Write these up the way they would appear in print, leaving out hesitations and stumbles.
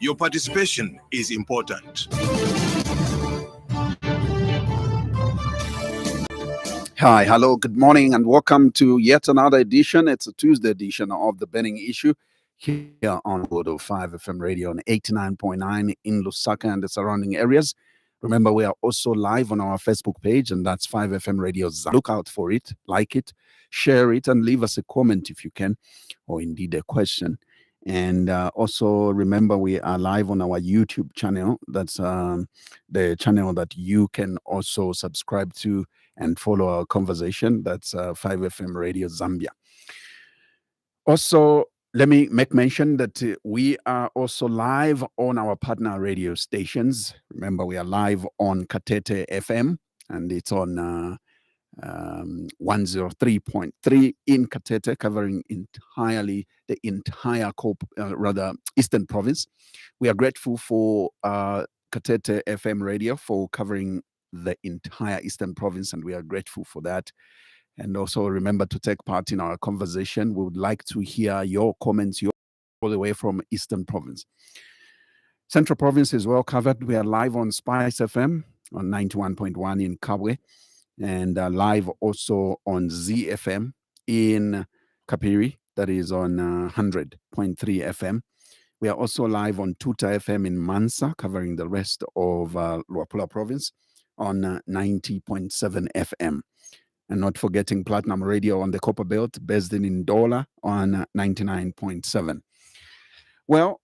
Your participation is important. Hi, hello, good morning, and welcome to yet another edition. It's a Tuesday edition of The Burning Issue here on Bodo 5 FM radio on 89.9 in Lusaka and the surrounding areas. Remember, we are also live on our Facebook page, and that's 5 FM radio. Look out for it, like it, share it, and leave us a comment if you can, or indeed a question. And also remember, we are live on our YouTube channel. That's the channel that you can also subscribe to and follow our conversation. That's 5 FM Radio Zambia. Also, let me make mention that we are also live on our partner radio stations. Remember, we are live on Katete FM, and it's on 103.3 in Katete, covering entirely the entire Eastern Province. We are grateful for Katete FM radio for covering the entire Eastern Province, and we are grateful for that. And also remember to take part in our conversation. We would like to hear your comments all the way from Eastern Province. Central Province is well covered. We are live on Spice FM on 91.1 in Kabwe, and live also on ZFM in Kapiri, that is on 100.3 FM. We are also live on Tuta FM in Mansa, covering the rest of Luapula Province on 90.7 FM. And not forgetting Platinum Radio on the Copper Belt, based in Ndola on 99.7. Well,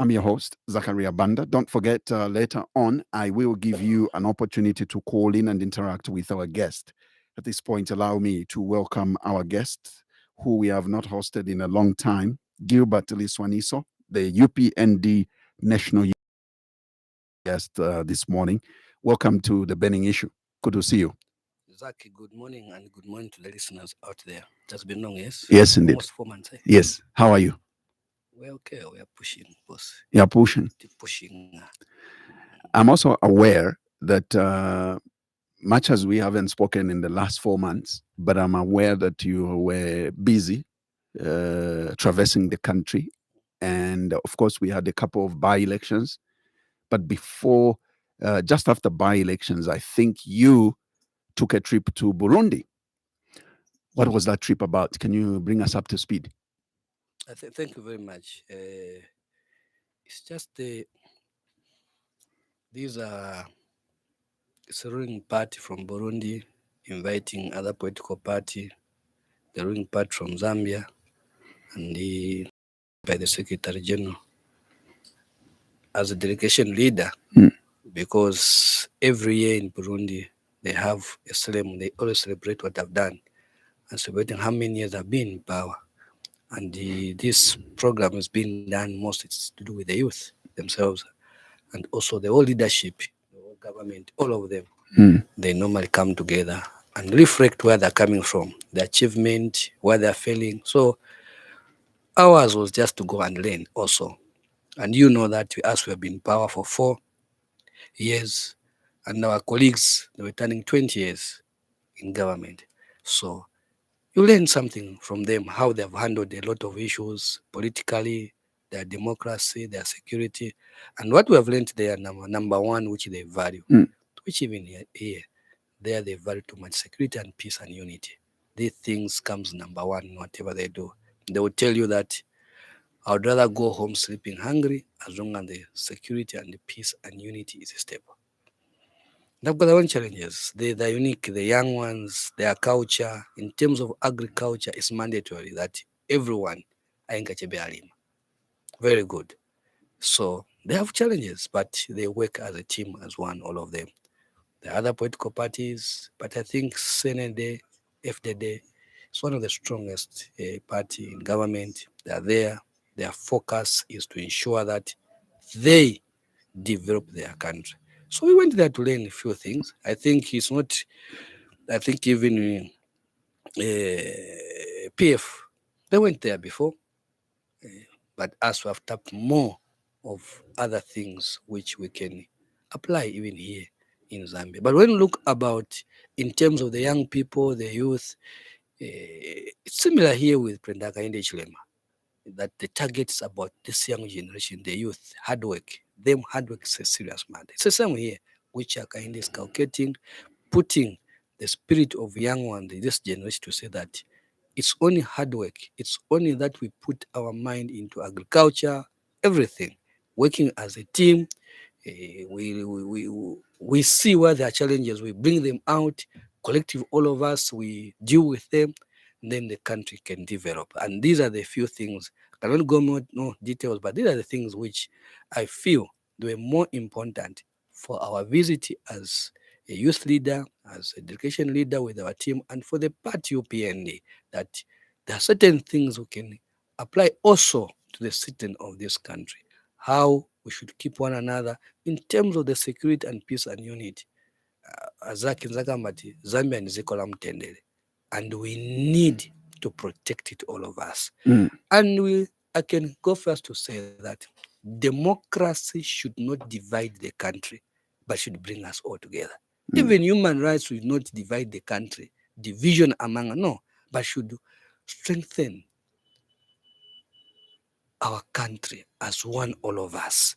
I'm your host, Zachariah Banda. Don't forget, later on, I will give you an opportunity to call in and interact with our guest. At this point, allow me to welcome our guest, who we have not hosted in a long time, Gilbert Liswaniso, the UPND National guest this morning. Welcome to The Burning Issue. Good to see you. Zaki, good morning, and good morning to the listeners out there. It has been long, yes? Yes, indeed. Almost 4 months, eh? Yes. How are you? We're okay. We are pushing, boss. You are pushing. Pushing. I'm also aware that much as we haven't spoken in the last 4 months, but I'm aware that you were busy traversing the country. And of course, we had a couple of by-elections. But before, just after by-elections, I think you took a trip to Burundi. What was that trip about? Can you bring us up to speed? Thank you very much. It's just these are it's a ruling party from Burundi inviting other political party, the ruling party from Zambia, and by the Secretary General as a delegation leader, because every year in Burundi they have a ceremony. They always celebrate what I've done and celebrating how many years I've been in power. And this program has been done most it's to do with the youth themselves, and also the whole leadership, the whole government, all of them. They normally come together and reflect where they're coming from, the achievement, where they're failing. So ours was just to go and learn also. And you know that we have been in power for 4 years, and our colleagues, they were turning 20 years in government. So you learn something from them, how they've handled a lot of issues politically, their democracy, their security. And what we have learned there, number one, which they value, which even here, there they value too much security and peace and unity. These things comes number one in whatever they do. They will tell you that I would rather go home sleeping hungry as long as the security and the peace and unity is stable. They've got their own challenges. They're unique, the young ones, their culture. In terms of agriculture, it's mandatory that everyone very good. So they have challenges, but they work as a team, as one, all of them. The other political parties, but I think CND, FDD, is one of the strongest party in government. They are there. Their focus is to ensure that they develop their country. So we went there to learn a few things. I think it's not, I think even PF, they went there before, but us we have tapped more of other things which we can apply even here in Zambia. But when you look about in terms of the young people, the youth, it's similar here with Prendaka Inde Chilema. that the targets about this young generation, the youth, hard work. Them hard work is a serious matter. It's the same here, which Hakainde is calculating, putting the spirit of young one, this generation, to say that it's only hard work. It's only that we put our mind into agriculture, everything, working as a team. We see where there are challenges, we bring them out, collective, all of us, we deal with them, then the country can develop. And these are the few things, I cannot go more no details, but these are the things which I feel they were more important for our visit as a youth leader, as a education leader with our team, and for the party UPND, that there are certain things we can apply also to the citizen of this country. How we should keep one another in terms of the security and peace and unity. Zambia nizikola mtendere, and we need to protect it, all of us. And I can go first to say that democracy should not divide the country, but should bring us all together. Even human rights should not divide the country, division among, no, but should strengthen our country as one, all of us.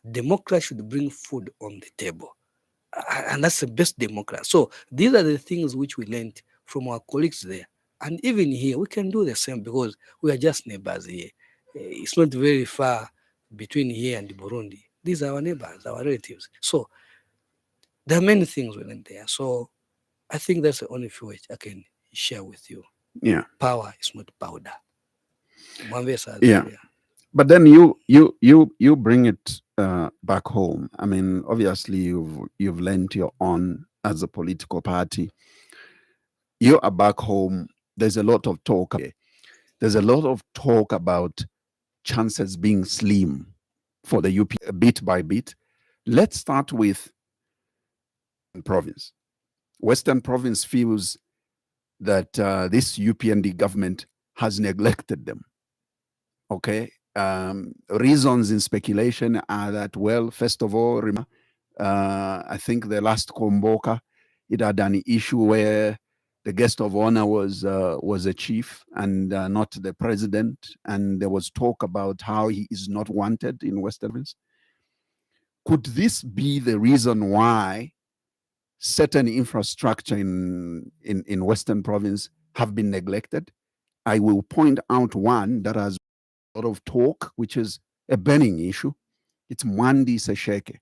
Democracy should bring food on the table. And that's the best democracy. So these are the things which we learned from our colleagues there. And even here, we can do the same because we are just neighbors here. It's not very far between here and Burundi. These are our neighbors, our relatives. So there are many things we learned there. So I think that's the only few which I can share with you. Yeah. Power is not powder. Yeah. But then you bring it back home. I mean, obviously you've lent your own as a political party. You are back home. There's a lot of talk. There's a lot of talk about chances being slim for the UP bit by bit. Let's start with province. Western province feels that this UPND government has neglected them. Okay. Reasons in speculation are that, well, first of all, I think the last Komboka, it had an issue where the guest of honor was a chief and not the president, and there was talk about how he is not wanted in Western province. Could this be the reason why certain infrastructure in Western province have been neglected? I will point out one that has a lot of talk, which is a burning issue. It's Mwandi Sesheke,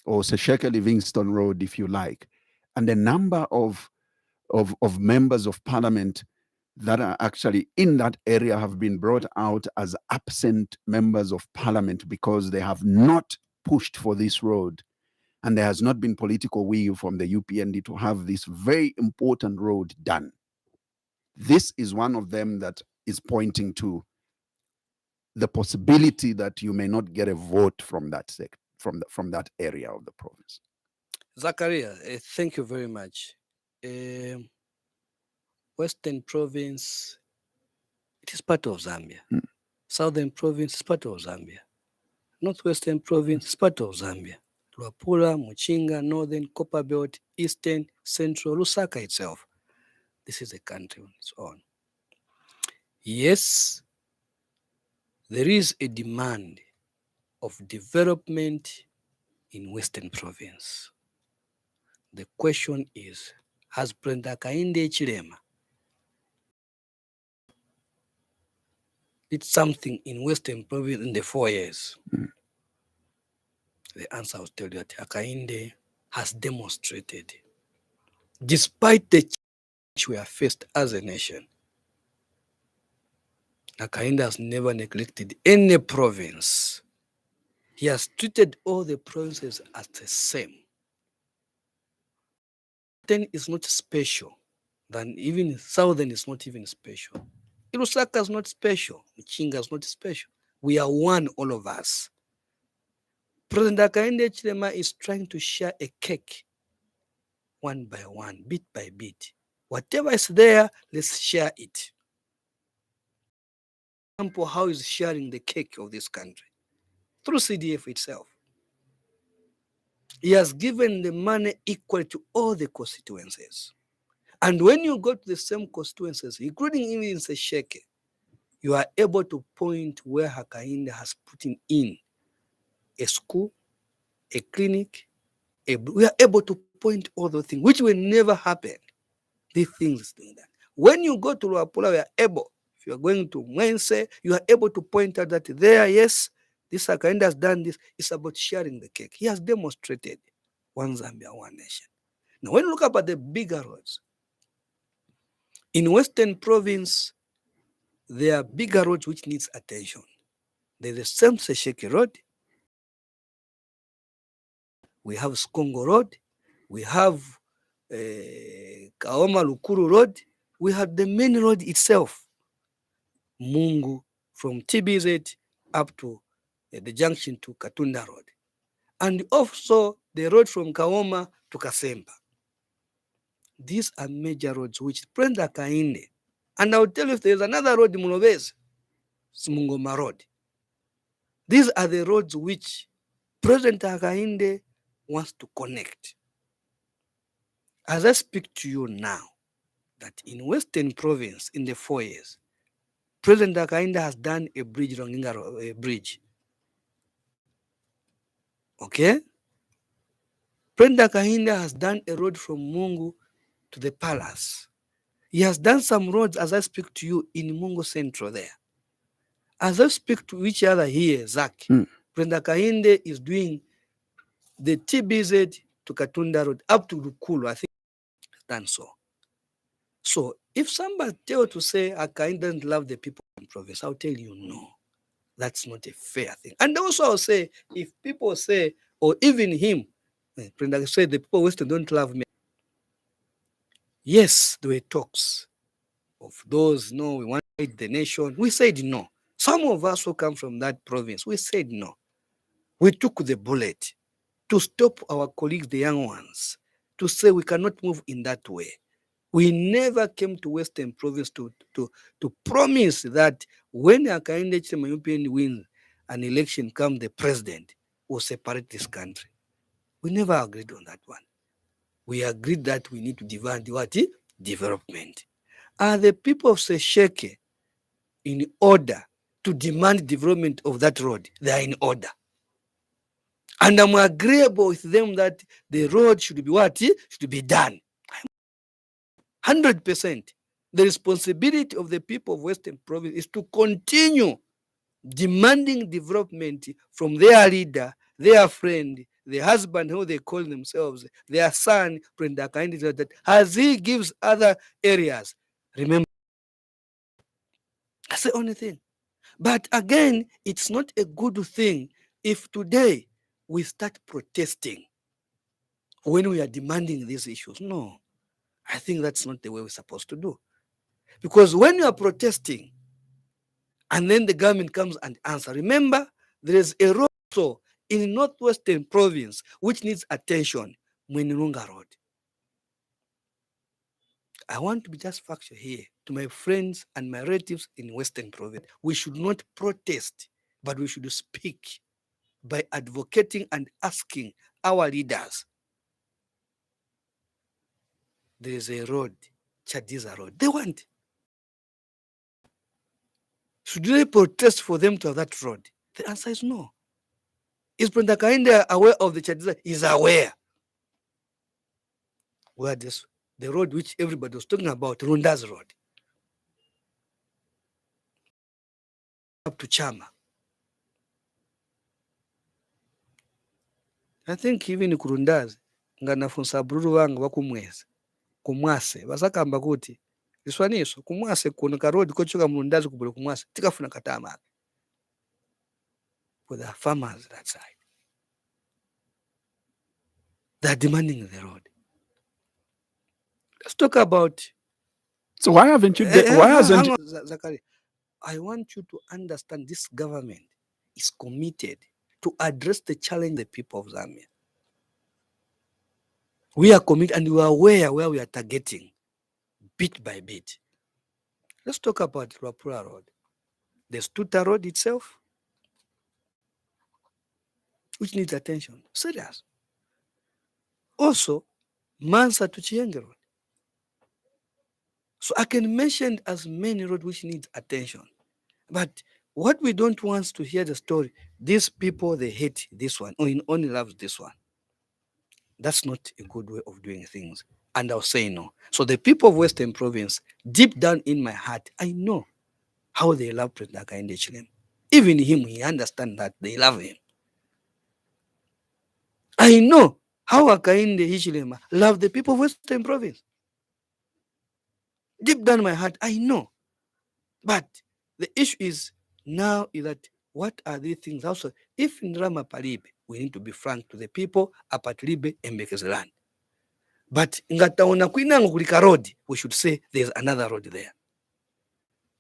or Sesheke Livingston Road, if you like. And the number of members of parliament that are actually in that area have been brought out as absent members of parliament because they have not pushed for this road. And there has not been political will from the UPND to have this very important road done. This is one of them that is pointing to the possibility that you may not get a vote from that from that area of the province. Zachariah, thank you very much. Western province, it is part of Zambia. Southern province is part of Zambia. Northwestern province is part of Zambia. Luapula, Muchinga, Northern, Copperbelt, Eastern, Central, Lusaka itself. This is a country on its own. Yes, there is a demand of development in Western province. The question is, has President Hakainde Hichilema did something in Western province in the 4 years? The answer I will tell you that Hakainde has demonstrated, despite the challenge we are faced as a nation, Hakainde has never neglected any province. He has treated all the provinces as the same. Then is not special, than even Southern is not even special. Lusaka is not special. Muchinga is not special. We are one, all of us. President Hakainde Hichilema is trying to share a cake one by one, bit by bit. Whatever is there, let's share it. For example, how is sharing the cake of this country? Through CDF itself. He has given the money equal to all the constituencies. And when you go to the same constituencies, including even in Sesheke, you are able to point where Hakainde has put in a school, a clinic, we are able to point all those things, which will never happen. These things doing that. When you go to Luapula, we are able, if you are going to Mwense, you are able to point out that there, yes, this Hakainde has done this. It's about sharing the cake. He has demonstrated one Zambia, one nation. Now, when you look up at the bigger roads, in Western Province, there are bigger roads which needs attention. There's the Semsesheke Road, we have Skongo Road, we have Kaoma Lukuru Road, we have the main road itself, Mungu, from TBZ up to the junction to Katunda Road, and also the road from Kaoma to Kasemba. These are major roads which President Hakainde, and I'll tell you if there's another road in Mulobezi, Smungoma Road. These are the roads which President Hakainde wants to connect. As I speak to you now, that in Western Province, in the 4 years, President Hakainde has done a bridge, a bridge. Okay? President Hakainde has done a road from Mungu to the palace. He has done some roads, as I speak to you, in Mungu Central there. As I speak to each other here, Zach, President Hakainde is doing the TBZ to Katunda Road up to Lukulu, I think he's done so. So if somebody tell to say Hakainde doesn't love the people in province, I'll tell you no. That's not a fair thing. And also I'll say, if people say, or even him, President say the people of Western don't love me. Yes, there were talks of those, no, we want to lead the nation. We said no. Some of us who come from that province, we said no. We took the bullet to stop our colleagues, the young ones, to say we cannot move in that way. We never came to Western Province to promise that when Hakainde Chilema UPND wins an election, come the president, will separate this country. We never agreed on that one. We agreed that we need to demand what? Development. Are the people of Sesheke in order to demand development of that road? They are in order. And I'm agreeable with them that the road should be what? Should be done. 100%. The responsibility of the people of Western Province is to continue demanding development from their leader, their friend, the husband who they call themselves, their son, President Hakainde, that as he gives other areas. Remember, that's the only thing. But again, it's not a good thing if today we start protesting when we are demanding these issues. No, I think that's not the way we're supposed to do. Because when you are protesting and then the government comes and answers, remember, there is a road also in Northwestern Province which needs attention, Mwenirunga Road. I want to be just factual here to my friends and my relatives in Western Province. We should not protest, but we should speak by advocating and asking our leaders. There is a road, Chadiza Road. They want. Should they protest for them to have that road? The answer is no. Is President Hakainde aware of the Chadiza? He's aware. Where this, the road which everybody was talking about, Runda's Road, up to Chama. I think even Kurundazi, nganafunsa bruru wangu wakumwezi, kumwase, basakamba kuti, Liswaniso, kumwase kuoneka road kochoka Mrundazi kubule kumwase, tikafuna katama. For the farmers that side. They're demanding the road. Let's talk about. So why haven't you? Why hasn't? Hang on, Zachariah. I want you to understand this government is committed to address the challenge of the people of Zambia. We are committed and we are aware where we are targeting, bit by bit. Let's talk about Luapula Road. There's Tuta Road itself, which needs attention. Serious. Also, Mansa to Chienge Road. So I can mention as many roads which needs attention. But what we don't want to hear the story, these people, they hate this one, or only loves this one. That's not a good way of doing things. And I'll say no. So the people of Western Province, deep down in my heart, I know how they love President Hakainde Hichilema. Even him, he understands that they love him. I know how Hakainde Hichilema love the people of Western Province. Deep down in my heart, I know. But the issue is now is that what are these things also? If in Rama Palibe, we need to be frank to the people, apatlibe embekeze land. But ngataona kwinango kulika road, we should say there's another road there.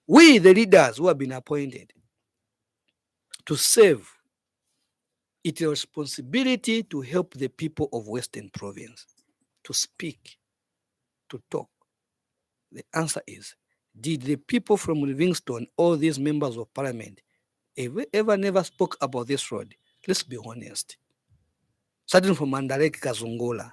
We, the leaders who have been appointed to serve, it's a responsibility to help the people of Western Province to speak, to talk. The answer is, did the people from Livingstone, all these members of parliament, ever never spoke about this road? Let's be honest. Starting from Mandareke Kazungola,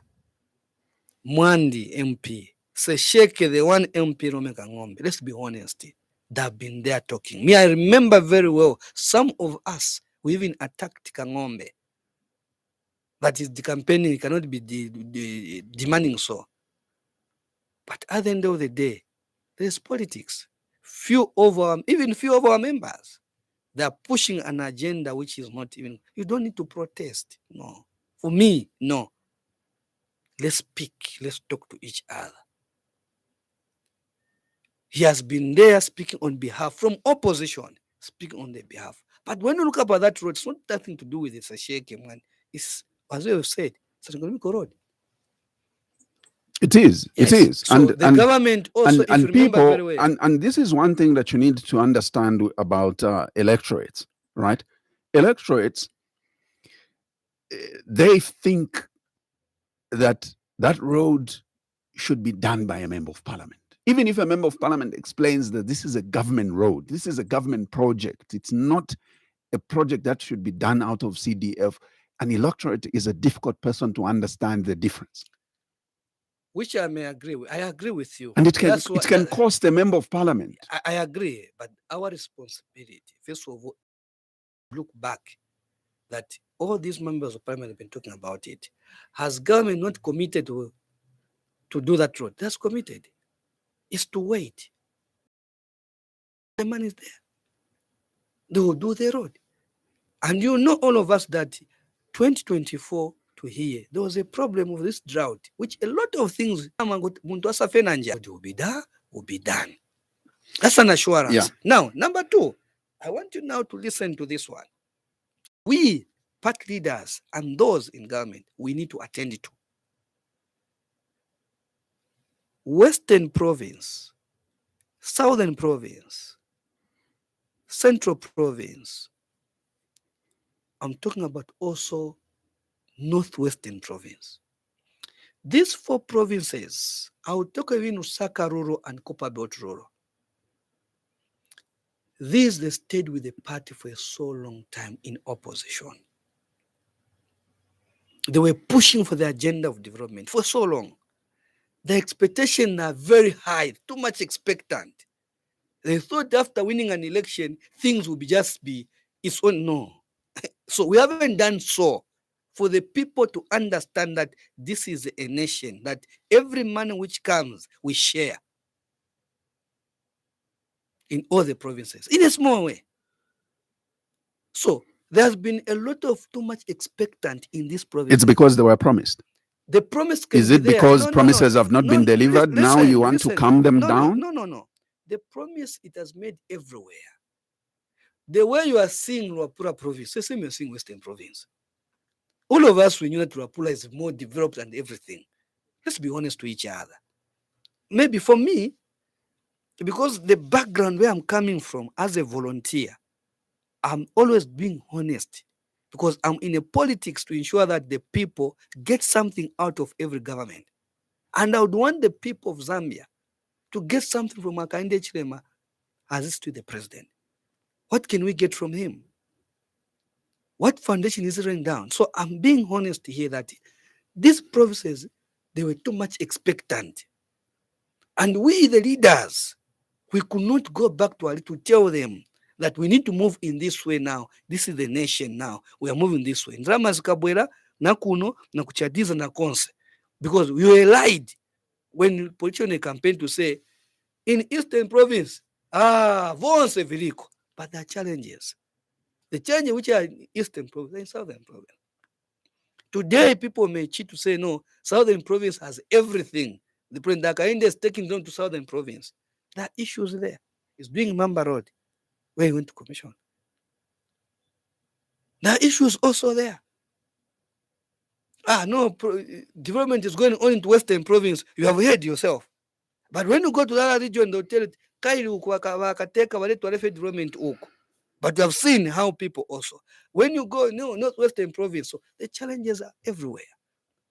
Mwandi MP, Sesheke, the one MP Romeka Ngombe. Let's be honest. They've been there talking. Me, I remember very well, some of us, we even attacked Kangombe. That is the campaigning, it cannot be demanding so. But at the end of the day, there's politics. Even few of our members, they are pushing an agenda which is not even, you don't need to protest. No. For me, no. Let's speak. Let's talk to each other. He has been there speaking on behalf, from opposition, speaking on their behalf. But when you look up at that road, it's not nothing to do with it. It's a shaking one. It's, as we have said, it's an economic road. It is. Yes. It is. So the government also, if you remember people, very well. and this is one thing that you need to understand about electorates, right? Electorates, they think that that road should be done by a member of parliament. Even if a member of parliament explains that this is a government road, this is a government project, it's not a project that should be done out of CDF. An electorate is a difficult person to understand the difference. Which I may agree with. I agree with you. And it can cost a member of parliament. I agree, but our responsibility, first of all, look back that all these members of parliament have been talking about it. Has government not committed to do that road? That's committed. It's to wait. The money is there. They will do the road. And you know all of us that 2024 to here, there was a problem of this drought, which a lot of things will be done. That's an assurance. Yeah. Now, number two, I want you now to listen to this one. We, party leaders and those in government, we need to attend to. Western Province, Southern Province, Central Province. I'm talking about also Northwestern Province. These four provinces, I will talk even Usaka Rural and Copper Belt Rural. These, they stayed with the party for a so long time in opposition. They were pushing for the agenda of development for so long. The expectations are very high, too much expectant. They thought after winning an election, things will just be its own. No. So we haven't done so for the people to understand that this is a nation, that every money which comes, we share in all the provinces, in a small way. So there's been a lot of too much expectant in this province. It's because they were promised. The promise can Is be it there. because promises have not been delivered? Now you want to calm them down? No. The promise, it has made everywhere. The way you are seeing Luapula province, the same you're seeing Western Province. All of us, we knew that Luapula is more developed and everything. Let's be honest to each other. Maybe for me, because the background where I'm coming from as a volunteer, I'm always being honest, because I'm in a politics to ensure that the people get something out of every government. And I would want the people of Zambia to get something from Hakainde Hichilema as is to the president. What can we get from him? What foundation is laying down? So I'm being honest here that these provinces, they were too much expectant. And we, the leaders, we could not go back to Ali to tell them that we need to move in this way now. This is the nation now. We are moving this way. Ndrama zikabwera na kuno na kuchadiza na konse. Because we were lied when politicians campaign to say, in Eastern Province, vonse viliko. But there are challenges. The challenges which are in Eastern Province are in Southern Province. Today, people may cheat to say, no, Southern Province has everything. The President Hakainde is taking them to Southern Province. There are issues there. It's doing Mamba Road, where he went to commission. There are issues also there. No, development is going on into Western Province. You have heard yourself. But when you go to the other region, they'll tell it, development. But you have seen how people also. When you go, no, not Western Province, so the challenges are everywhere.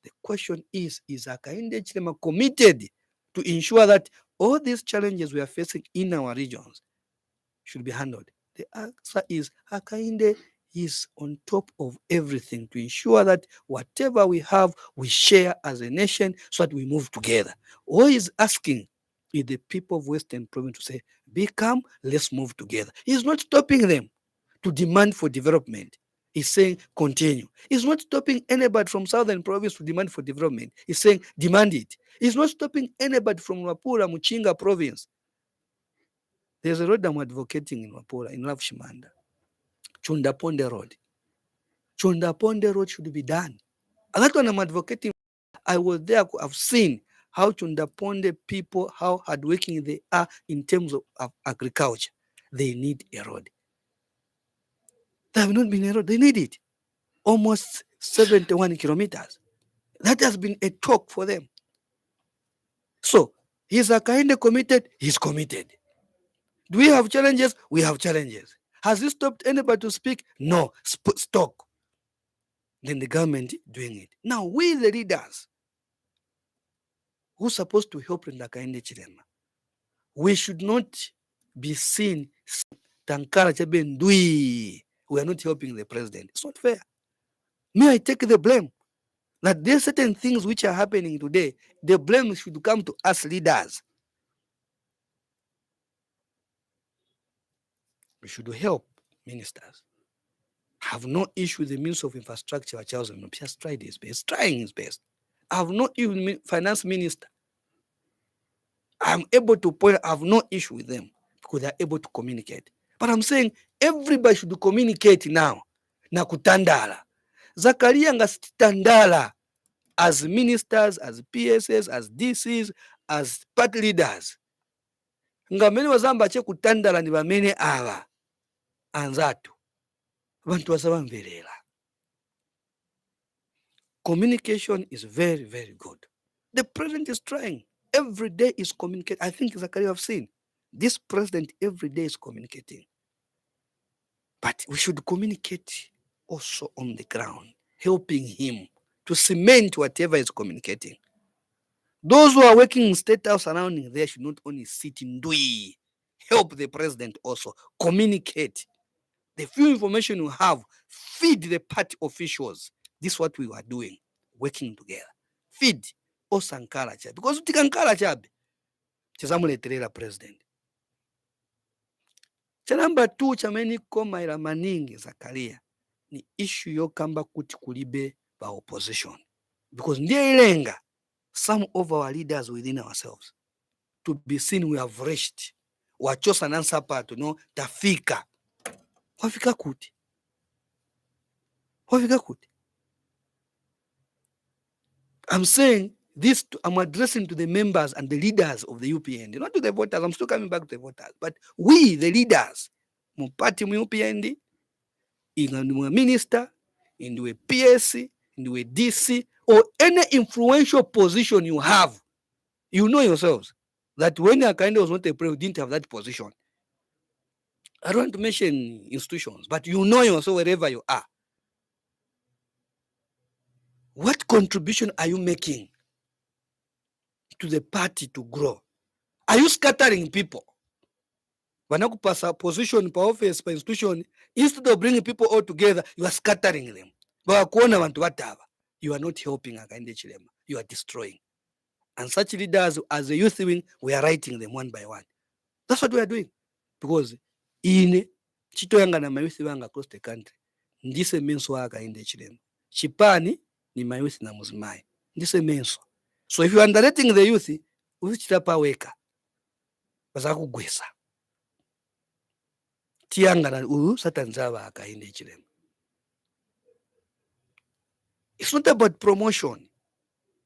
The question is Hakainde Hichilema committed to ensure that all these challenges we are facing in our regions should be handled? The answer is Hakainde is on top of everything to ensure that whatever we have, we share as a nation so that we move together. All he's asking is the people of Western Province to say, be calm, let's move together. He's not stopping them to demand for development. He's saying, continue. He's not stopping anybody from Southern Province to demand for development. He's saying, demand it. He's not stopping anybody from Wapura, Muchinga Province. There's a road I'm advocating in Wapura, in Ravshimanda. Chundaponde Road. Chundaponde Road should be done. And that one I'm advocating. I was there, I've seen how Chundaponde people, how hardworking they are in terms of agriculture. They need a road. There have not been a road. They need it. Almost 71 kilometers. That has been a talk for them. So, he's Hakainde committed? He's committed. Do we have challenges? We have challenges. Has he stopped anybody to speak? No. Stop. Then the government doing it. Now, we the leaders who are supposed to help Hakainde Hichilema, we should not be seen Tankara Chabendui. We are not helping the president. It's not fair. May I take the blame? That there are certain things which are happening today, the blame should come to us leaders. We should help ministers. I have no issue with the Minister of Infrastructure, Charles He has tried his best, trying his best. I have no issue with Finance Minister. I'm able to point, I have no issue with them because they're able to communicate. But I'm saying everybody should communicate now. Nakutandala. Zachariah ngasitandala. As ministers, as PSS, as DCs, as party leaders. Ngamene wazamba che kutandala ni bamene aba. Anzatu. Bantu wasaba mverela. Communication is very, very good. The president is trying. Every day is communicating. I think Zachariah have seen. This president every day is communicating. But we should communicate also on the ground, helping him to cement whatever is communicating. Those who are working in State House surrounding there should not only sit in Dui, help the president also, communicate. The few information you have, feed the party officials. This is what we were doing, working together. Feed Osankara Chabe. Because Tikankara Chabe, Chizamuleterera president. Cha number 2 chameni koma ila maningi Zachariah ni issue yokamba kuti kulibe ba opposition. Because ndiye ilenga some of our leaders within ourselves to be seen we have reached. Wachosa nansa pato no tafika. Wafika kuti. Wafika kuti. I'm saying this, I'm addressing to the members and the leaders of the UPND, not to the voters. I'm still coming back to the voters, but we, the leaders, Mupati mu UPND, in minister, in the PSC, in the DC, or any influential position you have, you know yourselves that when Hakainde was not a president, didn't have that position. I don't want to mention institutions, but you know yourself wherever you are. What contribution are you making to the party to grow? Are you scattering people? Wanakupasa position, per office, per institution, instead of bringing people all together, you are scattering them. You are not helping Hakainde Hichilema. You are destroying. And such leaders, as a youth wing, we are writing them one by one. That's what we are doing. Because in chitoyanga na mayouth wanga across the country ndise menso waka inde chilema chipani ni mayouth na muzimayi ndise menso. So if you are underrating the youth uzichitapa weka bazakugwesa tiyanga na satanza waka inde chilema. It's not about promotion.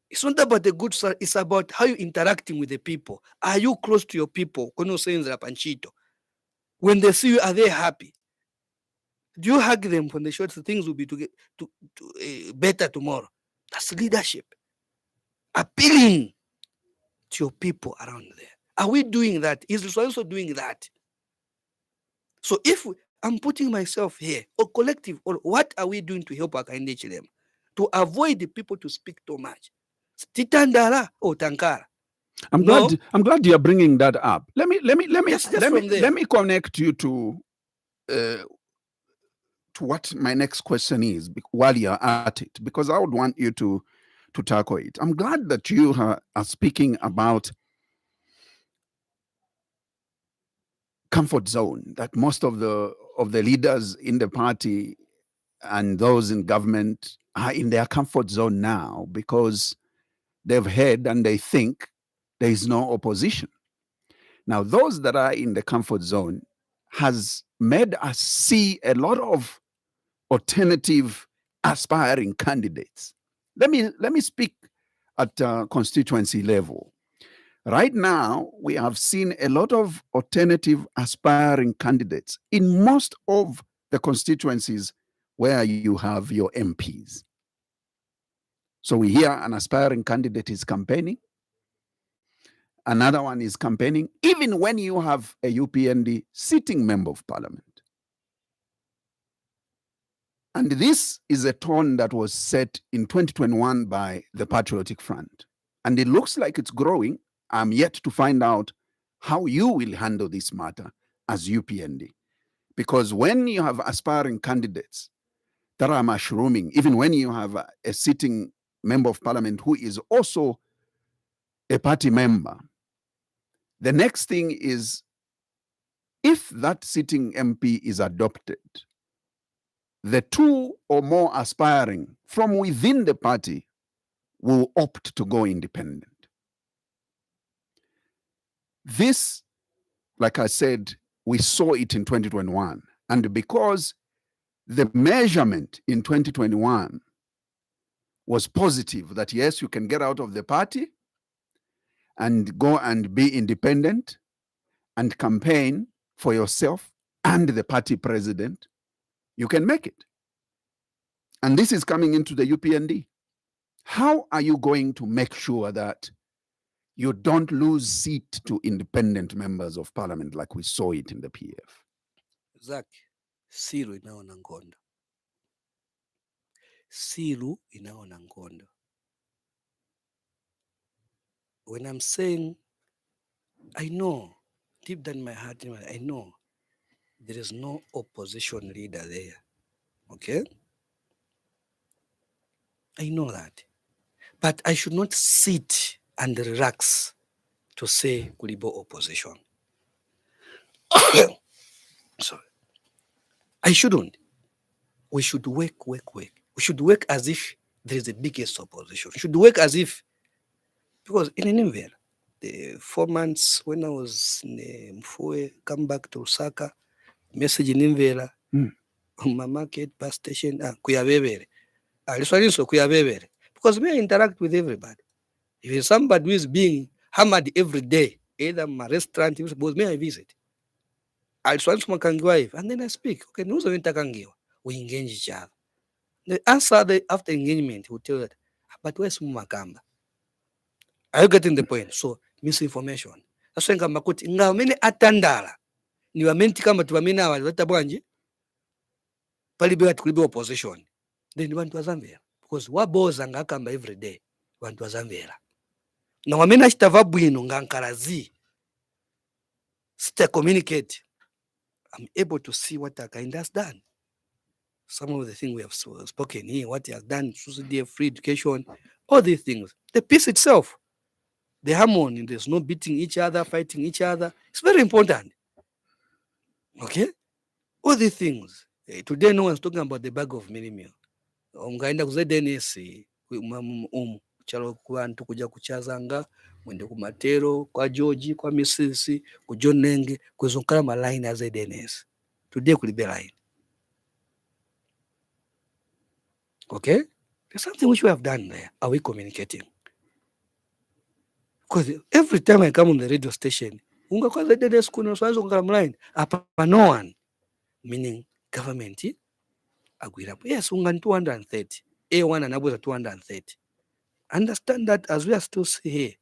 It's not about the good side. It's about how you interacting with the people. Are you close to your people? When they see you, are they happy? Do you hug them when they show the things will be better tomorrow? That's leadership. Appealing to your people around there. Are we doing that? Is Liswaniso also doing that? So if I'm putting myself here, or collective, or what are we doing to help our Chilema? To avoid the people to speak too much. Titandara or Tankara. I'm glad you are bringing that up. Let me connect you to what my next question is while you're at it, because I would want you to tackle it. I'm glad that you are speaking about comfort zone, that most of the leaders in the party and those in government are in their comfort zone now because they've heard and they think there is no opposition. Now, those that are in the comfort zone has made us see a lot of alternative aspiring candidates. Let me speak at constituency level. Right now, we have seen a lot of alternative aspiring candidates in most of the constituencies where you have your MPs. So we hear an aspiring candidate is campaigning. Another one is campaigning, even when you have a UPND sitting member of parliament. And this is a tone that was set in 2021 by the Patriotic Front. And it looks like it's growing. I'm yet to find out how you will handle this matter as UPND. Because when you have aspiring candidates that are mushrooming, even when you have a sitting member of parliament who is also a party member, the next thing is, if that sitting MP is adopted, the two or more aspiring from within the party will opt to go independent. This, like I said, we saw it in 2021. And because the measurement in 2021 was positive, that yes, you can get out of the party and go and be independent and campaign for yourself and the party president, you can make it. And this is coming into the UPND. How are you going to make sure that you don't lose seat to independent members of parliament like we saw it in the PF? Zach, siru inaona nkondo. Siru inaona nkondo. When I'm saying, I know, deep down in my heart, I know there is no opposition leader there. Okay? I know that. But I should not sit and relax to say kulibo opposition. Sorry. I shouldn't. We should work. We should work as if there is the biggest opposition. We should work as if, because in Nimvera, the 4 months when I was in Mfue, come back to Osaka, message in Nimvera, my market, bus station, kuyabebere. Liswaniso kuyabebere. Because we interact with everybody. If it's somebody who is being hammered every day, either my restaurant, may I visit? Liswaniso makangiwa, and then I speak. Okay, nuzo wentakangiwa. We engage each other. The answer after engagement, he will tell that, but where's Mumakamba? Are you getting the point? So, misinformation. That's why I'm kuti nga mene atandala. Ni wamenti kama tuwamina wata bwanje. Palibe kulibe opposition. Then want to Zambia. Because waboza nga kamba every day. Want to Zambia. Na wamena shitava bwino nga nkarazi. Sita communicate. I'm able to see what Akainda has done. Some of the things we have spoken here, what he has done, free education, all these things. The peace itself, the harmony, there's no beating each other, fighting each other. It's very important. Okay? All these things. Today no one's talking about the bag of mini meal. Ungaenda ku ZNS chalo ku bantu kuja kuchazanga mwende ku Matero kwa George kwa Mrs ku John Nenge kuzonkala ma line ya ZNS. Today kuli be line. Okay? There's something which we have done there. Are we communicating? Because every time I come on the radio station, unga kwa ZNS kuna swanzo kungala line. Apa no one. Meaning government agreed up. Yes, unga 230. A1 and Abuza 230. Understand that as we are still here,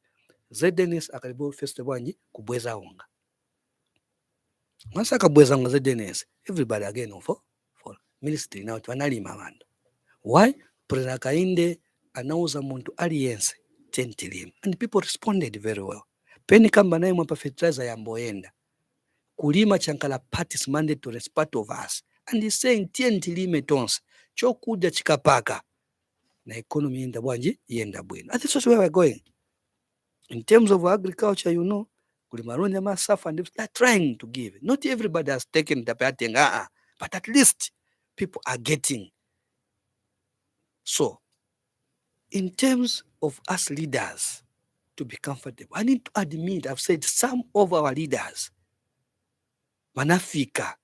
ZNS akaribu festival nji kubweza unga. Once akabweza unga ZNS, everybody again for ministry now twanalima abantu. Why? President Kainde anauza muntu aliyense 10 trillion and people responded very well. Penny kamba naye mwapa fertilizer ya Mboenda. Kulima chankala parties mandatory as part of us. And he's saying 10 trillion tons. Chokuja chikapaka. Na economy yenda bwanji yenda bwino. And this is where we're going. In terms of agriculture, you know, kulimaronya masafa and they're trying to give. Not everybody has taken the pattern, but at least people are getting. So, in terms of us leaders to be comfortable, I need to admit, I've said some of our leaders, wanafika,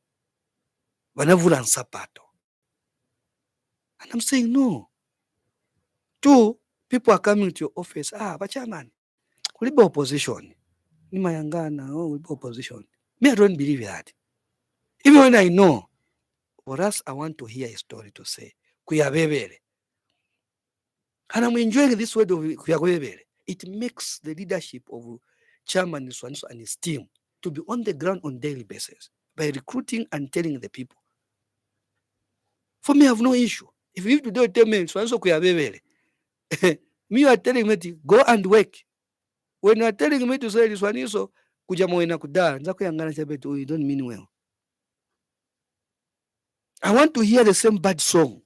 wanavula nsapato. And I'm saying no. Two, people are coming to your office, but chairman, kuliba opposition. Ni mayangana, kuliba opposition. Me, I don't believe that. Even when I know, for us, I want to hear a story to say, kuyabebele. And I'm enjoying this word of kuyabebele. It makes the leadership of Chairman Liswaniso and his team to be on the ground on daily basis by recruiting and telling the people. For me, I have no issue. If you don't tell me Liswaniso kuyabebele, me you are telling me to go and work. When you are telling me to say Liswaniso kuja moena kudara, nzako yangana chabetu, you don't mean well. I want to hear the same bad song.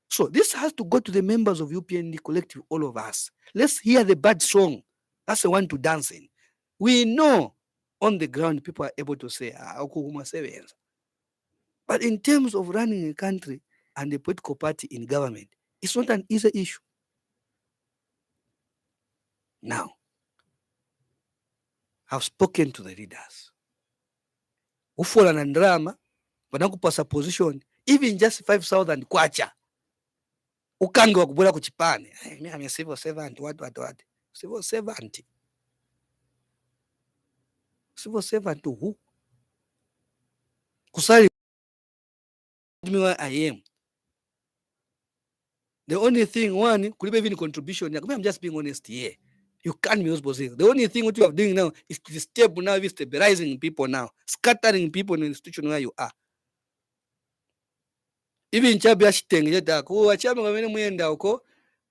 So this has to go to the members of UPND collective, all of us. Let's hear the bad song. That's the one to dance in. We know on the ground people are able to say, but in terms of running a country and a political party in government, it's not an easy issue. Now, I've spoken to the leaders. Ufola na drama, wanakupasa position, even just 5,000 kwacha. Ukangi wa kubula kuchipane. Mimi I'm a civil servant. What? Civil servant. Civil servant to who? Kusali me where I am. The only thing, one, could be even contribution. I'm just being honest here. You can't be positive. The only thing what you are doing now is to step now, is stabilizing people now, scattering people in the institution where you are. Even Chabia Shiteng,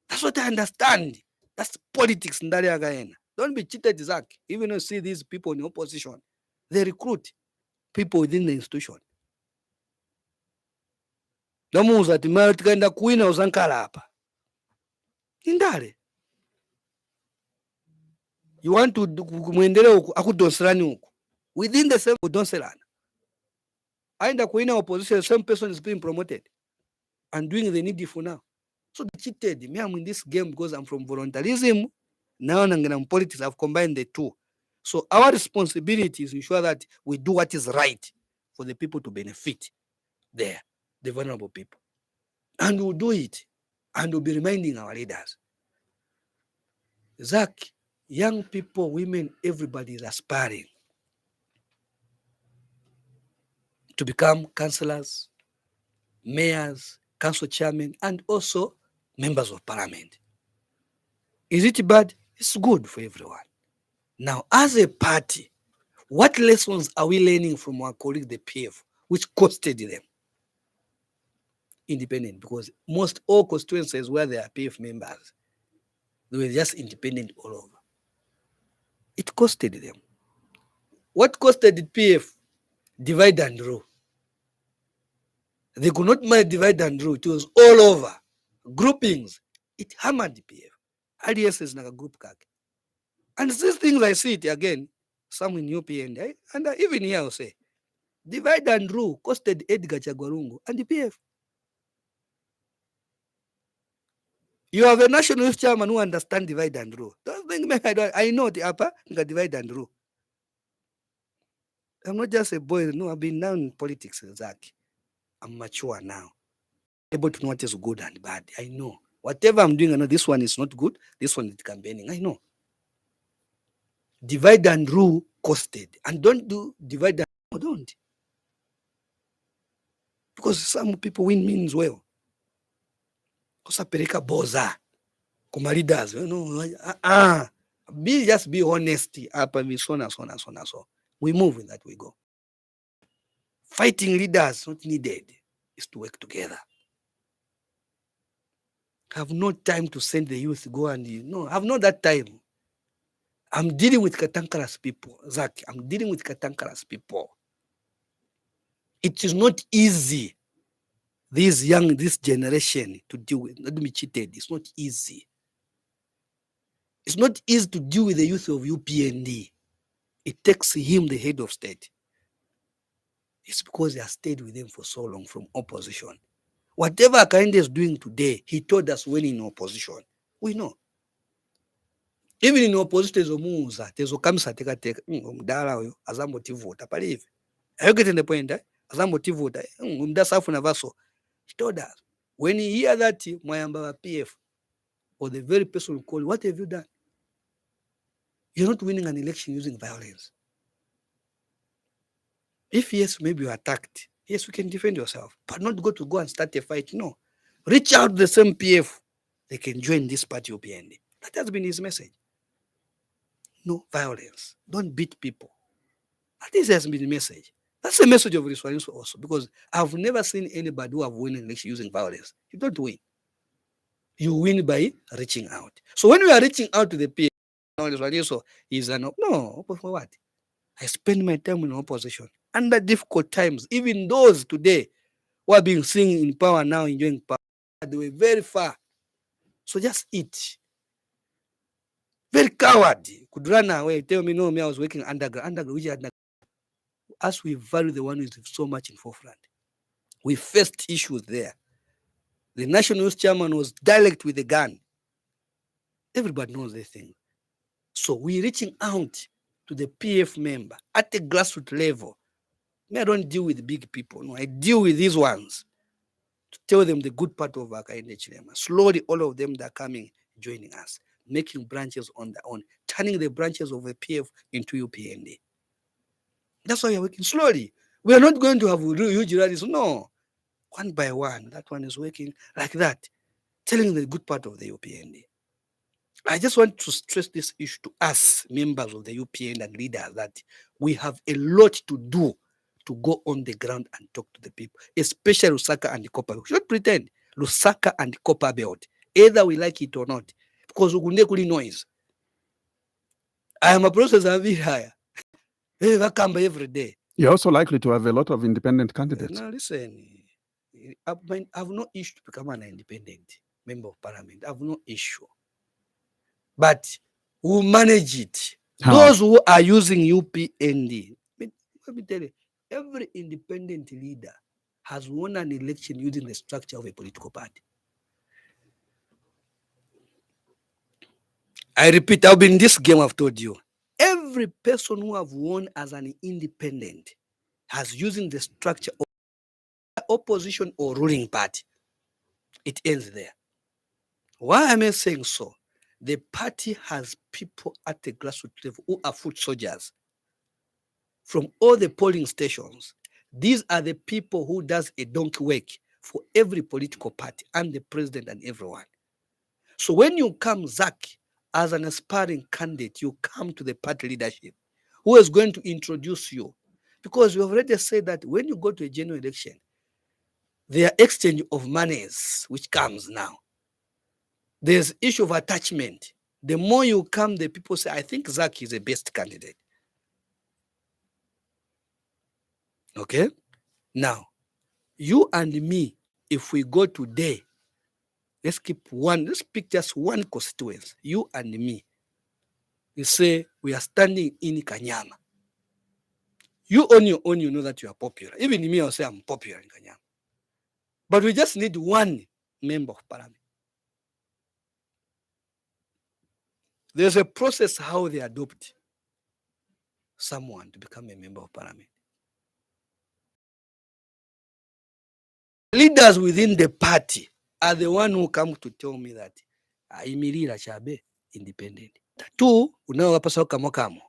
that's what I understand. That's politics. Don't be cheated, Zach. Even when you see these people in opposition, they recruit people within the institution. Namuza timara tikaenda kuina uzankala hapa. Indale. You want to kumwendele huku, akudonselani huku. Within the same udonselana. Aenda kuina opposition, the same person is being promoted and doing the needful now. So they cheated. Me, I'm in this game because I'm from voluntarism. Now I'm politics. I've combined the two. So our responsibility is to ensure that we do what is right for the people to benefit there, the vulnerable people. And we'll do it. And we'll be reminding our leaders. Zach, young people, women, everybody is aspiring to become councillors, mayors, council chairmen, and also members of parliament. Is it bad? It's good for everyone. Now, as a party, what lessons are we learning from our colleague, the PF, which costed them? Independent, because most all constituencies where there are PF members, they were just independent all over. It costed them. What costed the PF? Divide and rule. They could not manage divide and rule. It was all over. Groupings. It hammered the PF. IDS is like a group kag. And these things I see it again, some in UPND, and even here I'll say, Divide and rule costed Edgar Chagwarungu and the PF. You have a national youth chairman who understands divide and rule. Don't think me, I know the upper divide and rule. I'm not just a boy. No, I've been now in politics, Zach. I'm mature now. Able to know what is good and bad. I know. Whatever I'm doing, I know this one is not good. This one is campaigning. I know. Divide and rule costed. And don't do divide and rule. Don't. Because some people win means well. Kosa pereka boza. Kuma leaders. You know, just be honesty. So. We move in that we go. Fighting leaders not needed. Is to work together. Have no time to send the youth go and have not that time. I'm dealing with Katankaras people, Zach. I'm dealing with Katankaras people. It is not easy. This generation to deal with. Not to be cheated. It's not easy. It's not easy to deal with the youth of UPND. It takes him, the head of state. It's because he has stayed with them for so long from opposition. Whatever Akande is doing today, he told us when in opposition. We know. Even in opposition, there's a kamsa teka mdala oyo azambo tivota palive. Are you getting the point? Azambo tivota mdasafu na vaso. He told us when he hear that Mwayamba wa PF or the very person who called, what have you done? You're not winning an election using violence. If yes, maybe you're attacked. Yes, you can defend yourself, but not go and start a fight. No, reach out to the same PF. They can join this party UPND. That has been his message. No violence. Don't beat people. That has been the message. That's the message of Liswaniso also, because I've never seen anybody who have won an election using violence. You don't win. You win by reaching out. So when we are reaching out to the PF, Liswaniso is no, for what? I spend my time in opposition under difficult times. Even those today who are being seen in power now, enjoying power, they were very far. So just eat. Very coward. Could run away. Tell me, no, I was working underground. Which underground? As we value the one who is so much in forefront. We faced issues there. The national youth chairman was direct with the gun. Everybody knows this thing. So we're reaching out to the PF member at the grassroots level. I don't deal with big people. No, I deal with these ones to tell them the good part of our Chilema. Slowly, all of them that are coming, joining us, making branches on their own, turning the branches of the PF into UPND. That's why we're working slowly. We are not going to have huge rallies. No, one by one. That one is working like that, telling the good part of the UPND. I just want to stress this issue to us, members of the UPN and leaders, that we have a lot to do to go on the ground and talk to the people, especially Lusaka and the Copper Belt. We should pretend Lusaka and the Copper Belt, either we like it or not, because we could noise. I am a process of higher. They come every day. You're also likely to have a lot of independent candidates. Now listen, I have no issue to become an independent member of parliament. I have no issue. But who manage it? How? Those who are using UPND. Let me tell you, every independent leader has won an election using the structure of a political party. I repeat, I've been in this game, I've told you. Every person who have won as an independent has using the structure of opposition or ruling party. It ends there. Why am I saying so? The party has people at the grassroots level who are foot soldiers from all the polling stations. These are the people who does a donkey work for every political party and the president and everyone. So when you come, Zach, as an aspiring candidate, you come to the party leadership who is going to introduce you. Because we already said that when you go to a general election, there are exchange of monies which comes now. There's issue of attachment. The more you come, the people say, I think Zach is the best candidate. Okay? Now, you and me, if we go today, let's pick just one constituency, you and me. We say we are standing in Kanyama. You on your own, you know that you are popular. Even me, I'll say I'm popular in Kenya. But we just need one member of parliament. There's a process how they adopt someone to become a member of parliament. Leaders within the party are the one who come to tell me that Imirira Chabe independent. Two, unawapasa kamo.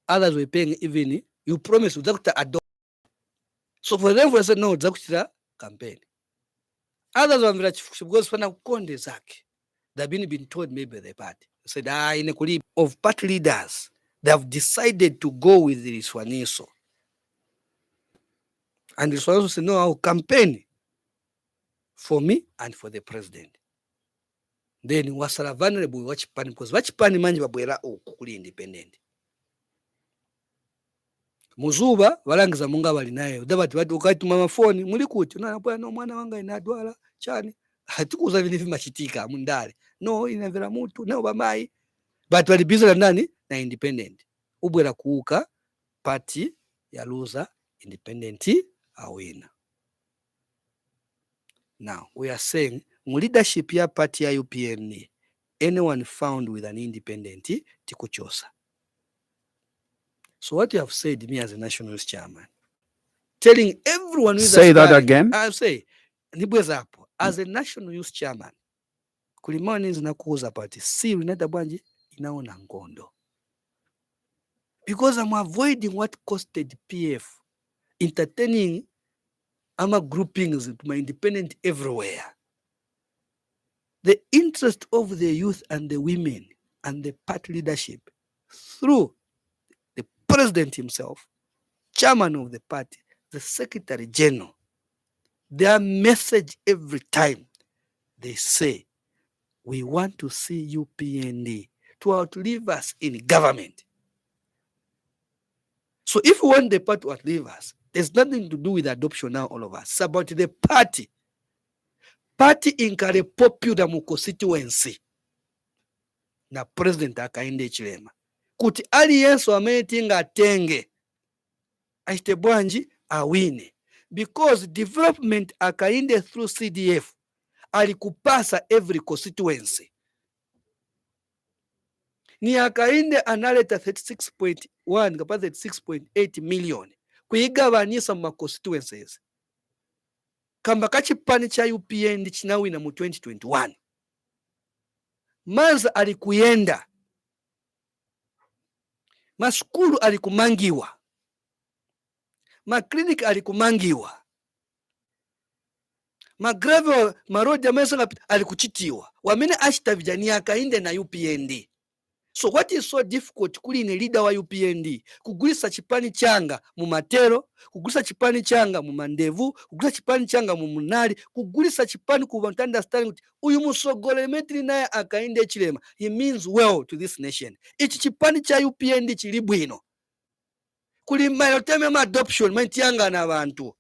Others were paying even, you promise to adopt. So for them, we said no, Zakutira campaign. Others were because when I konde Zaki, they've been told maybe the party. Said, in a colleague of party leaders, they have decided to go with the Liswaniso. And Liswaniso said, no, I'll campaign for me and for the president. Then wasala vulnerable watch pani because watch pani manji babwera okukuli independent. Muzuba balangiza munga bali nayo dabati watu wakati mama phone muli kuti unapwa no mwana wanga inadwala chani hatukuza vile machitika mundale no inavera mutu no bamai but walibiza nani na independent ubwera kuuka party ya loser independent awina. Now we are saying leadership ya party ya UPND, anyone found with an independent tikuchosa. So what you have said me as a nationalist chairman, telling everyone with say that again. I say nibwezapo as a national youth chairman kulimani zinakuza party si unata bwanji inaona ngondo because I'm avoiding what costed PF entertaining ama groupings to my independent everywhere. The interest of the youth and the women and the party leadership through the president himself, chairman of the party, the secretary general, their message every time they say, we want to see UPND to outlive us in government. So if we want the party to outlive us, there's nothing to do with adoption now, all of us. It's about the party. Party inkare popular mu constituency. Na president akaende chilema. Kuti ali yesu ametinga atenge. Aite bwanji awine. Because development akaende through CDF. Alikupasa every constituency. Ni akaende analeta 36.1 kapasa 36.8 million. Kuigabanisa ma constituencies. Kamba kachipani cha UPND chinawina mu 2021. Manza alikuyenda. Maskulu alikumangiwa. Maklinik alikumangiwa. Magravel marodi amesa alikuchitiwa. Wamene ashita vijani akainde na UPND. So what is so difficult kuli ni leader wa UPND kugulisa chipani changa mu Matero, kugulisa chipani changa mu Mandevu, kugulisa chipani changa mu Munali, kugulisa chipani ku understanding uyu musogole metri naye akainde chilema. He means well to this nation. Ichi chipani cha UPND chili bwino. Kuli mayoteme ma adoption menti yanga na bantu.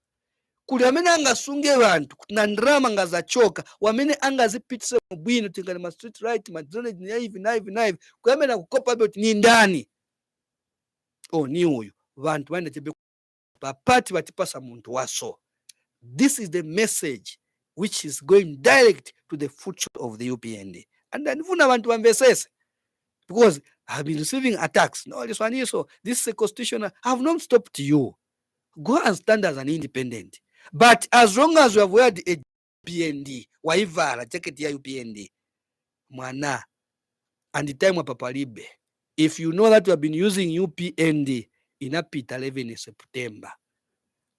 Kuli wamene angasunge bantu na ndrama ngazachoka wamene angazipitise mu bwino tingani ma street right ma drainage ni hivi na hivi na hivi kwamena kukopa bot ni ndani. Oh ni uyu bantu banda chebe papati batipasa muntu waso. This is the message which is going direct to the footstool of the UPND. And then funa bantu bambesese because I have been receiving attacks. No, this one is so this is a constitutional. I have not stopped you. Go and stand as an independent. But as long as you have wear a UPND, waivala jacket ya UPND, mwana, and the time of Papalibe, if you know that you have been using UPND in a pit 11 September,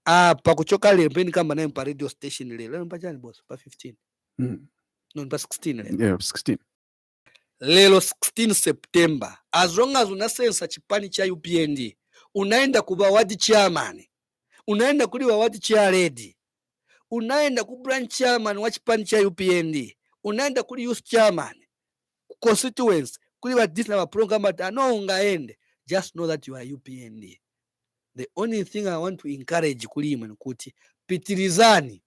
pakuchoka lempeni kama na mpa radio station lelo mpa jani boss pa 15 no mpa 16 lelo. Yeah, 16 lelo 16 September, as long as unasensa chipani cha UPND unaenda kuba wadi chairman, unaenda kuli wadi chair lady, unaenda ku branch chairman wa chipani cha UPND, unaenda kuli youth chairman constituency kuli wa this na program but no ungaende, just know that you are UPND. The only thing I want to encourage kulima nkuti pitirizani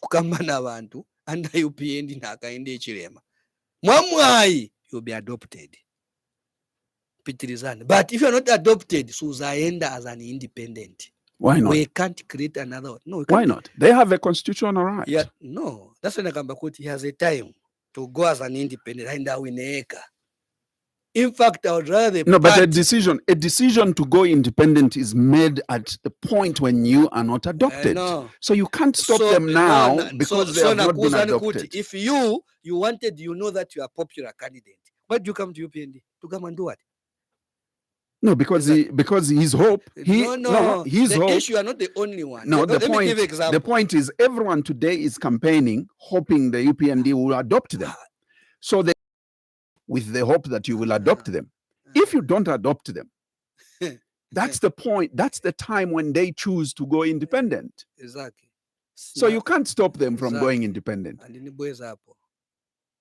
kukambana abantu under UPND na akaende chilema. Mwamwai you'll be adopted. pitirizane. But if you're not adopted, suzaenda as an independent. Why not? We can't create another one. No, we Why can't. not? They have a constitutional right. Yeah, no. That's when he has a time to go as an independent. In fact, I would rather No, but a decision to go independent is made at the point when you are not adopted. So you can't stop them now because they have not been adopted. If you wanted, you know that you are a popular candidate. Why do you come to UPND? To come and do what? No, because his hope. His hope. Issue, you are not the only one. No, the point is everyone today is campaigning, hoping the UPND will adopt them. So they, with the hope that you will adopt them. If you don't adopt them, that's the point. That's the time when they choose to go independent. Exactly. So you can't stop them from going independent.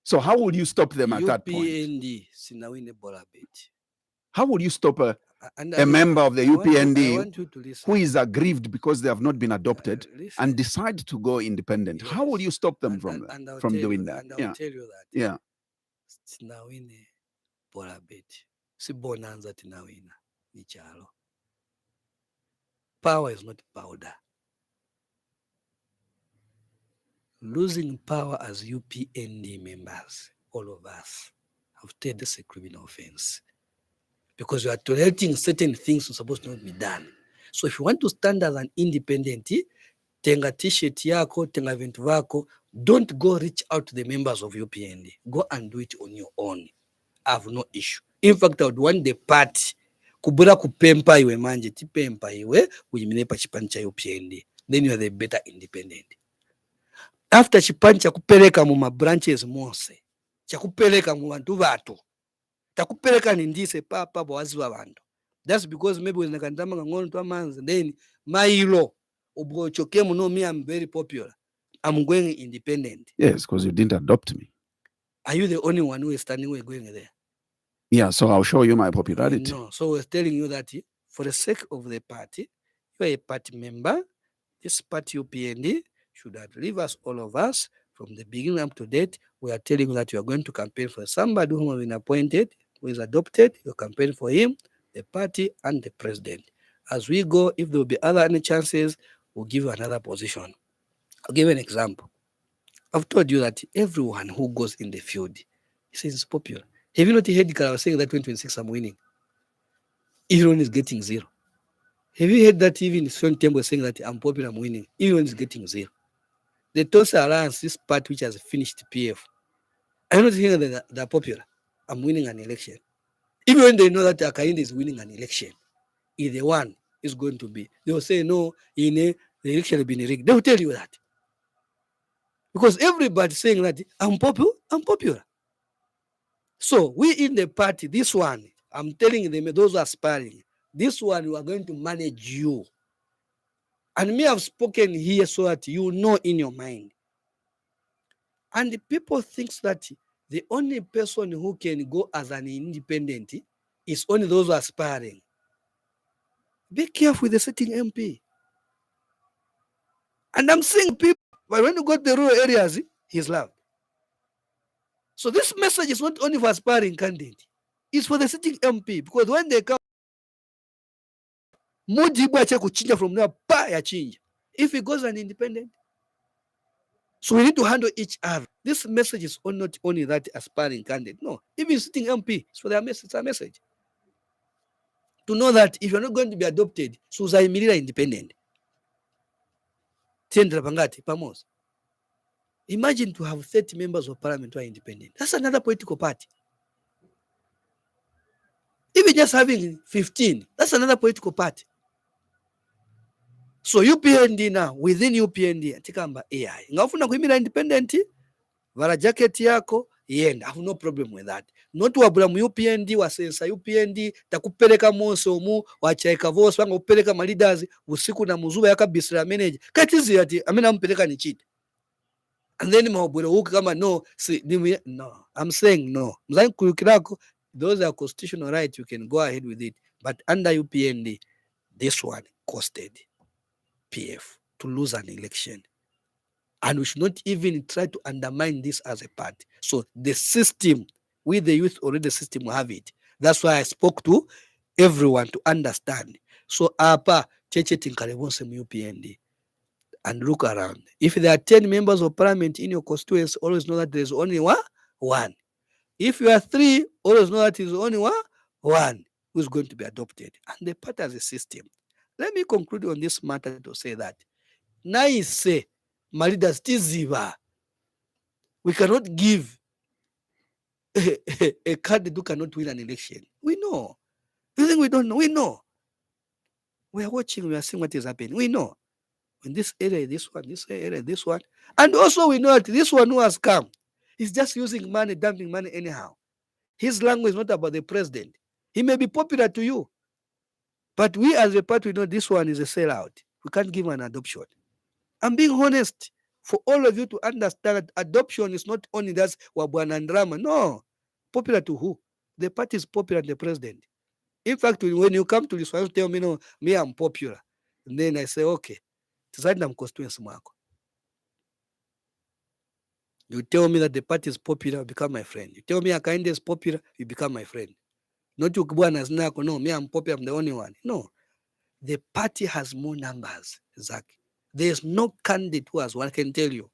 So how would you stop them at that point? How would you stop a member of the UPND who is aggrieved because they have not been adopted and decide to go independent? Yes. How would you stop them from doing that? And I'll tell you that. Yeah. Tinawine bora beti. Si bonanza tinawina ni chalo. Power is not powder. Losing power as UPND members, all of us, have taken this a criminal offense. Because you are tolerating certain things that are supposed to not be done. So if you want to stand as an independent, tenga t-shirt yako, tenga vintu vako, don't go reach out to the members of UPND. Go and do it on your own. I have no issue. In fact, I would want the party kubura kupempa iwe manje, tipempa iwe, ujimenepa chipancha UPND. Then you are the better independent. After chipancha kupeleka mu branches mose, chakupeleka mu bantu vatu, takupeleka nindise papa bawazi wa bantu. That's because maybe when nakandama ngono to amanzi, then mailo ubwochoke muno me I'm very popular. I'm going independent. Yes, because you didn't adopt me. Are you the only one who is standing where going there? Yeah, so I'll show you my popularity. No, so we're telling you that for the sake of the party, you are a party member. This party UPND should outlive us, all of us, from the beginning up to date. We are telling you that you are going to campaign for somebody who has been appointed, who is adopted. You campaign for him, the party, and the president. As we go, if there will be any chances, we'll give you another position. I'll give you an example. I've told you that everyone who goes in the field is popular. Have you not heard Kara saying that 2026 I'm winning? Everyone is getting 0. Have you heard that even Son Tembo saying that I'm popular, I'm winning? Everyone is getting 0. The Tosa Alliance, this part which has finished PF, I'm not hearing that they're popular. I'm winning an election. Even when they know that Akainde is winning an election, if the one is going to be, they will say, no, the election has been rigged. They will tell you that. Because everybody saying that I'm popular. So we in the party, this one, I'm telling them, those who are aspiring, this one, we are going to manage you. And me have spoken here so that you know in your mind. And the people think that the only person who can go as an independent is only those who are aspiring. Be careful with the sitting MP. And I'm seeing people, but when you go to the rural areas, he's loud. So this message is not only for aspiring candidate, it's for the sitting MP. Because when they come, from now, if he goes an independent. So we need to handle each other. This message is not only that aspiring candidate. No, even sitting MP, it's for their message. It's a message. To know that if you're not going to be adopted, so Zaimira independent. Imagine to have 30 members of parliament who are independent. That's another political party. Even just having 15, that's another political party. So UPND now, within UPND, atikamba AI. Ngafuna kuimira independent, vala jacket yako, yenda. I have no problem with that. Not wabula mu UPND, wasensa UPND, takupeleka monso mu, wachaika vosi, wanga upeleka ma leaders, usiku na muzuba yaka bisra manager. Katizi yati, amena mpeleka ni cheat. And then mahobule huku kama no, no. I'm saying no. Mzani kulukirako, those are constitutional rights, you can go ahead with it. But under UPND, this one costed PF to lose an election. And we should not even try to undermine this as a party. So the system, with the youth already the system have it. That's why I spoke to everyone to understand. So apa cheche tinkale bonse mu UPND and look around. If there are 10 members of parliament in your constituency, always know that there is only one. If you are 3, always know that there is only one who is going to be adopted. And the party as a system. Let me conclude on this matter to say that nice my leaders tiziva. We cannot give a candidate who cannot win an election. We know. You think we don't know? We know. We are watching, we are seeing what is happening. We know. In this area, this one, this area, this one. And also we know that this one who has come is just using money, dumping money anyhow. His language is not about the president. He may be popular to you. But we as a party, we know this one is a sellout. We can't give an adoption. I'm being honest for all of you to understand that adoption is not only that's Wabwana and Rama. No. Popular to who? The party is popular and the president. In fact, when you come to this one, tell me, no, me, I'm popular. And then I say, okay, I'm constituency mwako. You tell me that the party is popular, you become my friend. You tell me Akainde is popular, you become my friend. Not you, no, me, I'm popular, I'm the only one. No. The party has more numbers, Zach. There's no candidate who has one, I can tell you.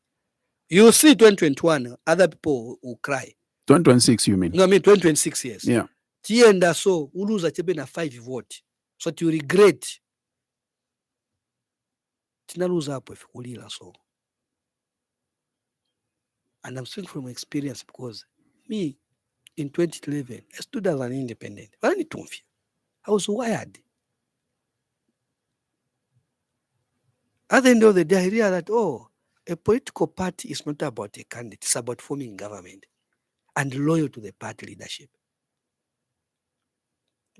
You see 2021, other people will cry. 2026, you mean? No, I mean 2026 years. Yeah. Tienda so, uluza chebe na 5 vote. So you regret. Tinaluza hapo ifikulila so. And I'm speaking from experience because me, in 2011, I stood as an independent. I was wired. At the end of the day, I realized that, a political party is not about a candidate. It's about forming government and loyal to the party leadership.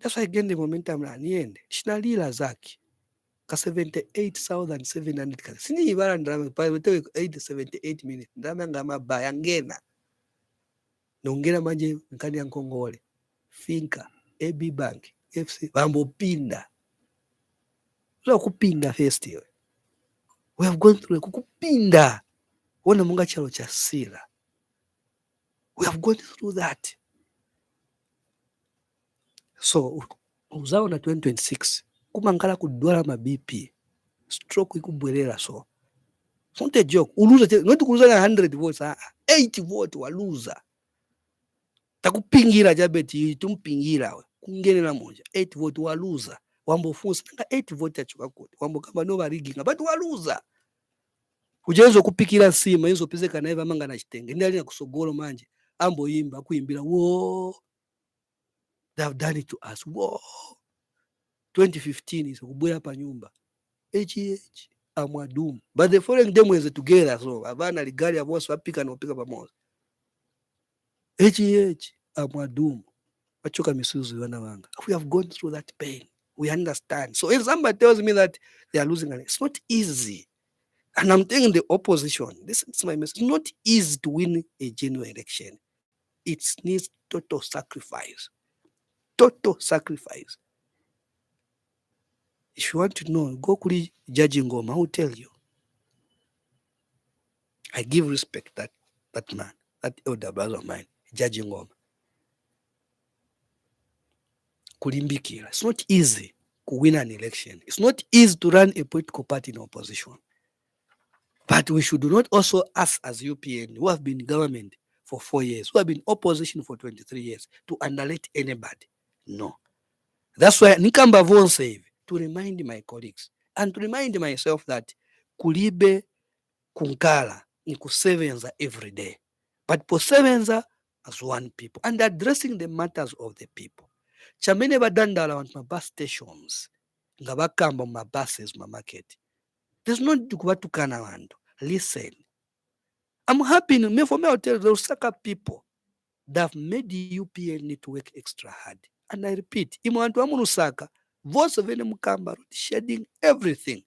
That's why I gained the momentum at the end. Shinalila Zaki. 78,700. Sini ibara ndrama, 78 minutes. Ndrama ngama bayangena. Nongera manje nkani ya Nkongole. Finka, AB Bank, FC, Bambo Pinda. So kupinda first year. We have gone through kukupinda. Wana munga chalo cha sila. We have gone through that. So, uzao na 2026. Kumangala kudwala ma BP. Stroke ikubwerera so. It's not a joke. Uluza, not kuuza na 100 votes. 80 votes waluza. Takupingira jabeti, tumpingira. Kungene na moja. 8 votes waluza. Wambo funsi. 8 votes ya chukakoti. Wambo kama nova riginga. But waluza. Ujenzo kupikira sima. Yenzo pizeka na eva manga na chitenge. Ndali na kusogolo manje. Ambo imba. Kuimbira. Whoa. They have done it to us. Whoa. 2015 is kubwela pa nyumba. Amwadum. But the following day were together. So, abana ligari ya boss wapika na wapika pamoja. Amwadum. Wachoka misuzu wana wanga. We have gone through that pain. We understand. So if somebody tells me that they are losing, it's not easy. And I'm telling the opposition, this is my message. It's not easy to win a genuine election. It needs total sacrifice. Total sacrifice. If you want to know, go to Judge Ngoma, I will tell you. I give respect that man, that elder brother of mine, Judge Ngoma. Kulimbikira. It's not easy to win an election. It's not easy to run a political party in opposition. But we should not also ask as UPN, who have been in government for 4 years, who have been opposition for 23 years, to underrate anybody. No. That's why Nikamba Von said, to remind my colleagues and to remind myself that kulibe kunkala ni kusevenza every day. But kusevenza as one people and addressing the matters of the people. Chamene badandala want my bus stations. Ngabakamba my buses, my market. There's no kubatukana wando. Listen. I'm happy. For me, I'll tell those Saka people that have made the UPN to work extra hard. And I repeat, Imwantu Amunusaka, voice of any Mukamba, shedding everything.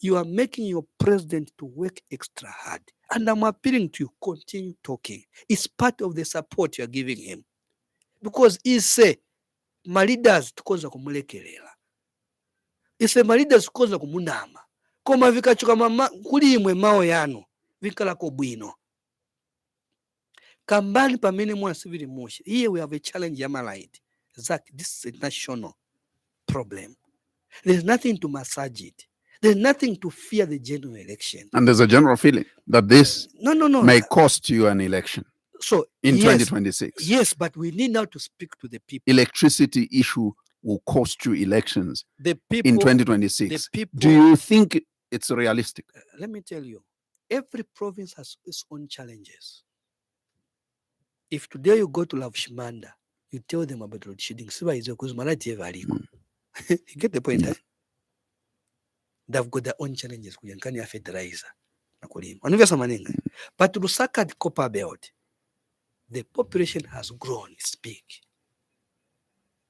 You are making your president to work extra hard. And I'm appealing to you, continue talking. It's part of the support you are giving him. Because he say, my leaders tukoza kumulekelela. He say, my leaders tukoza kumunama. Koma vikachuka mama, kuli imwe mao yano. Vikala kobwino. Kambani pamene mwa civil motion. Here we have a challenge Yamalite. Zach, this is a national problem. There's nothing to massage it. There's nothing to fear the general election. And there's a general feeling that this No. may cost you an election So in yes, 2026. Yes, but we need now to speak to the people. Electricity issue will cost you elections The people in 2026. The people, Do you think it's realistic? Let me tell you, every province has its own challenges. If today you go to Lavshimanda, you tell them about road shedding, you get the point, eh? They've got their own challenges. Fertilizer. But to Lusaka, the copper belt, the population has grown, it's big.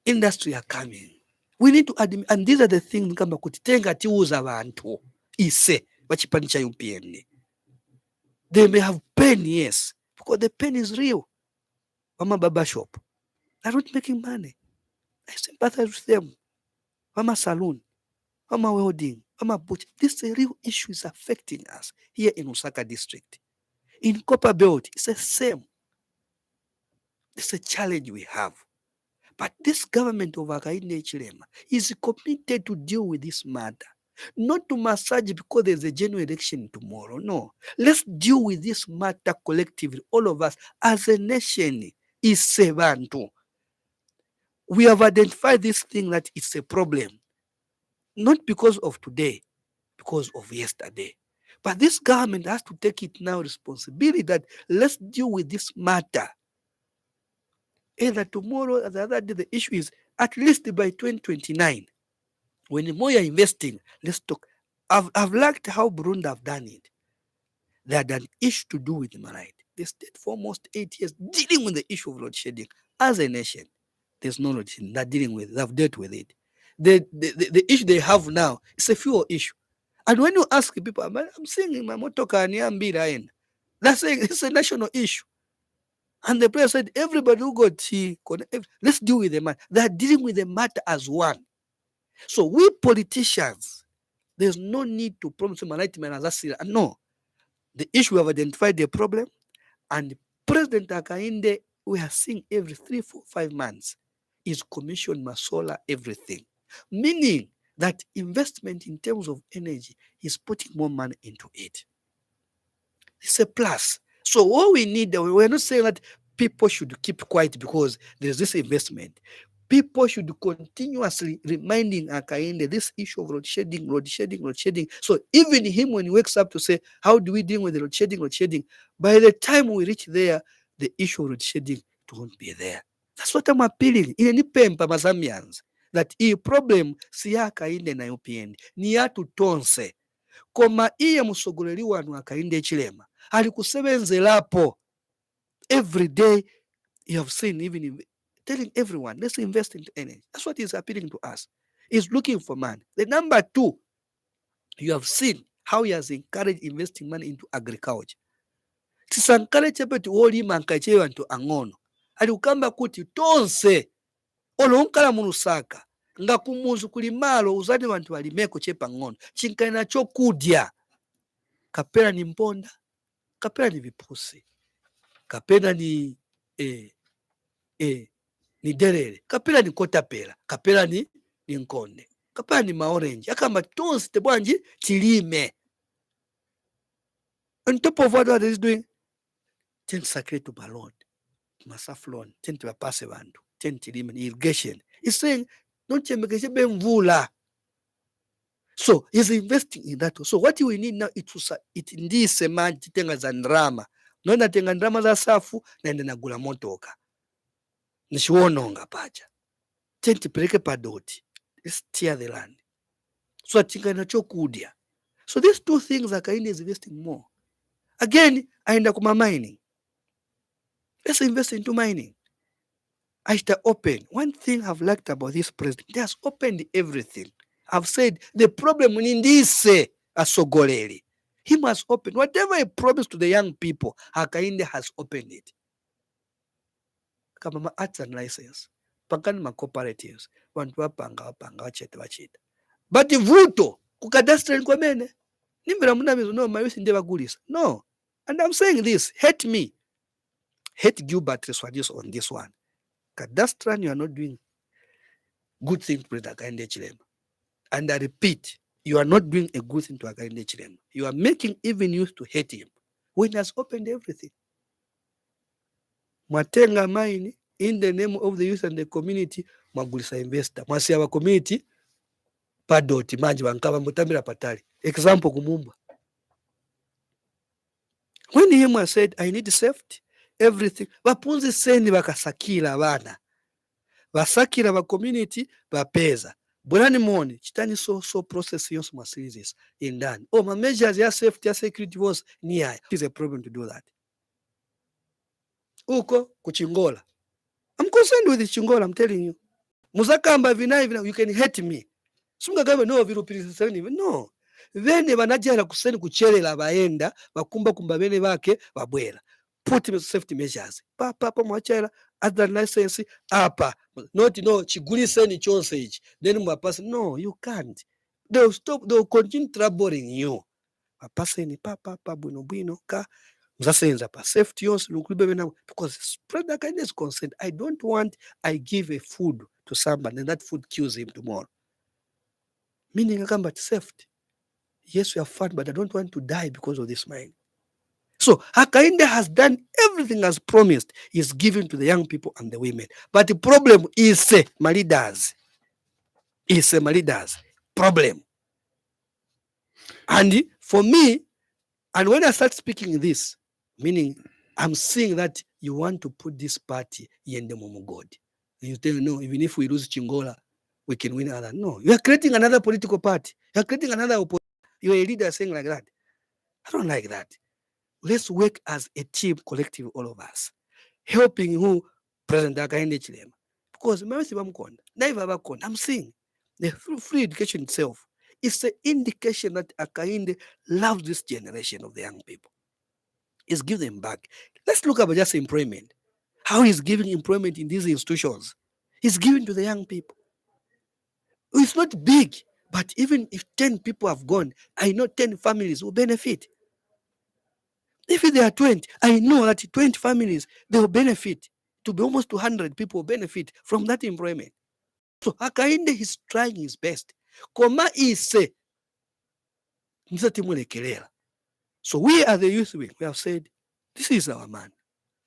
Industry are coming. We need to add, and these are the things kama kutitenga tiuza abantu ise bachipanisha UPND. They may have pain, yes, because the pain is real. Mama Baba shop, they're not making money. I sympathize with them. Mama Saloon, Mama Welding, Mama Butch. This is a real issue is affecting us here in Lusaka district. In Copper Belt, it's the same. It's a challenge we have. But this government of Hakainde Hichilema is committed to deal with this matter. Not to massage because there's a general election tomorrow. No. Let's deal with this matter collectively, all of us, as a nation. Is Sebantu. We have identified this thing that it's a problem. Not because of today, because of yesterday. But this government has to take it now responsibility that let's deal with this matter. Either tomorrow or the other day, the issue is at least by 2029. When more you're investing, let's talk. I've liked how Burundi have done it. They had an issue to do with human rights. They stayed for almost 8 years dealing with the issue of load shedding. As a nation, there's no load shedding. They're dealing with it. They've dealt with it. The issue they have now is a fuel issue. And when you ask people, I'm saying in my motoka, they're saying it's a national issue. And the president said, everybody who got tea, let's deal with the matter. They're dealing with the matter as one. So we politicians, there's no need to promise human rights. No. The issue, we have identified the problem, and President Hakainde, we are seeing every 3, 4, 5 months, is commission Masola everything. Meaning that investment in terms of energy is putting more money into it. It's a plus. So what we need, we're not saying that people should keep quiet because there's this investment. People should continuously reminding Hakainde this issue of load shedding. So even him, when he wakes up to say, how do we deal with the load shedding? By the time we reach there, the issue of load shedding won't be there. That's what I'm appealing. In any pempa Zambians, that a problem si Hakainde na UPND, ni yatu tonse. Koma iya musogoleli wanu Hakainde Hichilema. Alikusebenzelapo. Every day, you have seen even telling everyone, let's invest in energy. That's what he's appealing to us. He's looking for money. The number 2, you have seen how he has encouraged investing money into agriculture. Tisankalece petu woli mankache wantu angono. Alikamba kuti tonse olonkala mu Lusaka nga kumuzu kulimalo uzadi wantu walimeko chepa ngono. Chinkana chokudya. Kapera ni mponda, kapera ni vipusi. Kapera ni ni derere, kapera ni kotapera, kapera ni nkonde, kapera ni maorange. Akamba tonse tebwanji chilime. On top of what he's doing, 10 sacred to balon, masaflon, 10 to passe bandu, 10 chilime, irrigation. He's saying, don't you make mvula. So he's investing in that. So what we need now is it in this semanti tenga za ndrama. Nona tenga ndrama za safu naende nagula motoka. Nishuononga pacha. Tenti peleke padoti. Let's tear the land. So atingana chokudia. So these 2 things Hakainde is investing more. Again, aenda kuma mining. Let's invest into mining. Aita open. One thing I've liked about this president, he has opened everything. I've said the problem in this asogoleli. He must open whatever he promised to the young people. Hakainde has opened it. Kama ma arts and license, pangani ma cooperatives, wantu wapanga wacheta. But vuto kukadastre nkwamene. Nimbira muna mizu no mayusi ndeba gulisa. No. And I'm saying this, hate Gilbert Liswaniso on this one. Cadastran, you are not doing good thing to President Hakainde Hichilema. And I repeat, you are not doing a good thing to Hakainde Hichilema. You are making even youth to hate him when he has opened everything. Mwatenga mine in the name of the youth and the community, mwagulisa investor. Mwasi our community, padoti, manji, wankaba, mutambira patali. Example kumumba. When him said, I need safety, everything, bapunzi sendi bakasakila bana. Basakila ba community, bapeza. Bulani moni, chitani so process yonsu masizis in done. Oh, my measures ya safety, ya security was near. It is a problem to do that. Uko, kuchingola. I'm concerned with Chingola, I'm telling you. Muzakamba vinai, you can hate me. Sunga gabe no virupiri no. Vene banajala kuseni kuchelela baenda, bakumba kumbabene bake, babwela. Put him safety measures. Papa mwachela, other license, apa. Not chiguli seni chonsage. Then mwapasa, no, you can't. They'll stop, they'll continue troubling you. Mapasa ni papa, bueno, ka. Safety because President Hakainde is concerned. I don't want I give a food to somebody and that food kills him tomorrow. Meaning about safety. Yes, we have fun, but I don't want to die because of this mine. So Hakainde has done everything as promised. He's given to the young people and the women. But the problem is Malidas. It's a Malidas problem. And for me, and when I start speaking this, meaning I'm seeing that you want to put this party in the Momo God. You tell me, no, even if we lose Chingola, we can win another. No, you are creating another political party. You are creating another opposition. You are a leader saying like that. I don't like that. Let's work as a team, collective, all of us. Helping who President Hakainde Hichilema. Because I'm seeing the free education itself is an indication that Hakainde loves this generation of the young people. Is give them back. Let's look at just employment. How he's giving employment in these institutions. He's giving to the young people. It's not big, but even if 10 people have gone, I know 10 families will benefit. If there are 20, I know that 20 families, they will benefit. To be almost 200 people will benefit from that employment. So Hakainde is trying his best. Koma ise. So we are the youth wing. We have said, this is our man.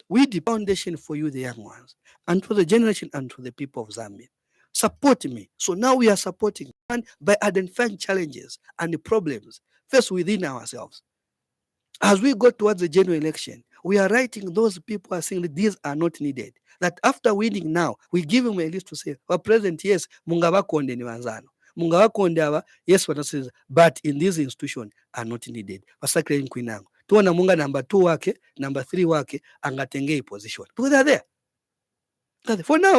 We the foundation for you, the young ones, and for the generation and for the people of Zambia. Support me. So now we are supporting by identifying challenges and the problems first within ourselves. As we go towards the general election, we are writing those people who are saying that these are not needed. That after winning now, we give them a list to say, well, President, yes, mungabakonde ni wanzano. Mungabakonde aba, yes, but in these institutions are not needed. Wasakre nkwinango. Tuona munga number 2 wake, number 3 wake, angatenge position. Because they're there. For now,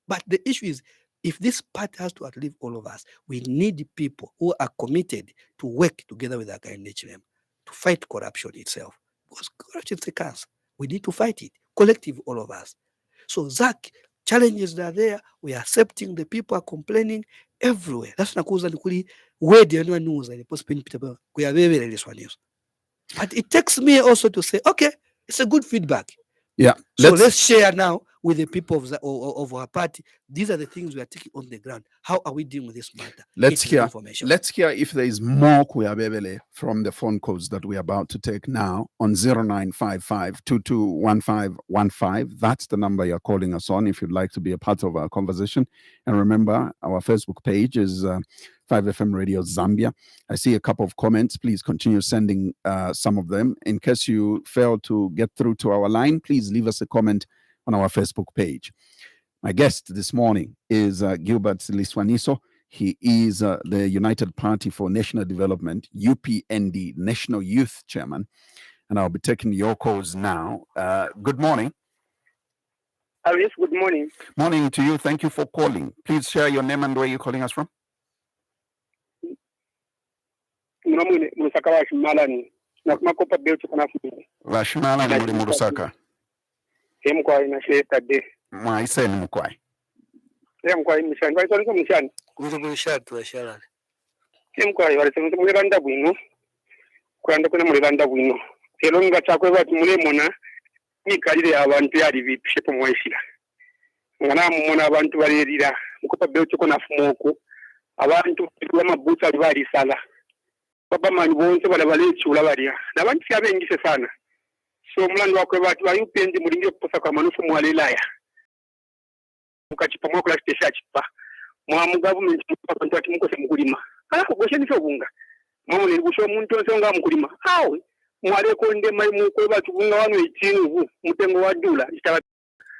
but the issue is, if this party has to outlive all of us, we need people who are committed to work together with Hakainde Hichilema to fight corruption itself. Because corruption is a cancer. We need to fight it. Collective, all of us. So, Zach, challenges that are there. We are accepting. The people are complaining everywhere. That's not where the other news and the we are very Liswaniso. But it takes me also to say, okay, it's a good feedback. Yeah. So let's share now with the people of our party. These are the things we are taking on the ground. How are we dealing with this matter? Let's hear if there is more Kuyabebele from the phone calls that we're about to take now on 0955-221515. That's the number you're calling us on if you'd like to be a part of our conversation. And remember, our Facebook page is 5FM Radio Zambia. I see a couple of comments. Please continue sending some of them. In case you fail to get through to our line, please leave us a comment on our Facebook page. My guest this morning is Gilbert Liswaniso. He is the United Party for National Development, UPND, National Youth Chairman. And I'll be taking your calls now. Good morning. Yes, good morning. Morning to you. Thank you for calling. Please share your name and where you're calling us from. Vashmalani muri Murusaka. Mkwai na sheta de. Mwaiseni mkwai. Mkwai mishani. Vai tonto mishani. Kuzo mshatu ashala. Mkwai wale tonto mulibanda bwino. Kwanda kuna mulibanda bwino. Elo nga chakwe bati mulemona nikalire abantu yali bipishe pomweshira. Ngana mumona abantu balirira nkupa belt ko nafumoko abantu bamabuta ali bali sala baba mani bonse bala balechula balia nabantu syabengise sana so mlando wakwe batu ba UPND mulinge kuposa kwa manufu mwalelaya mukachipa mwako la stesha chipa mwamu government mwamu ati mukose mkulima gosheni sobunga mwamu nilibusho muntu onse nga mkulima awe mwaleko ndema mukwe batu bunga wanu 18 mutengo wa dola itaba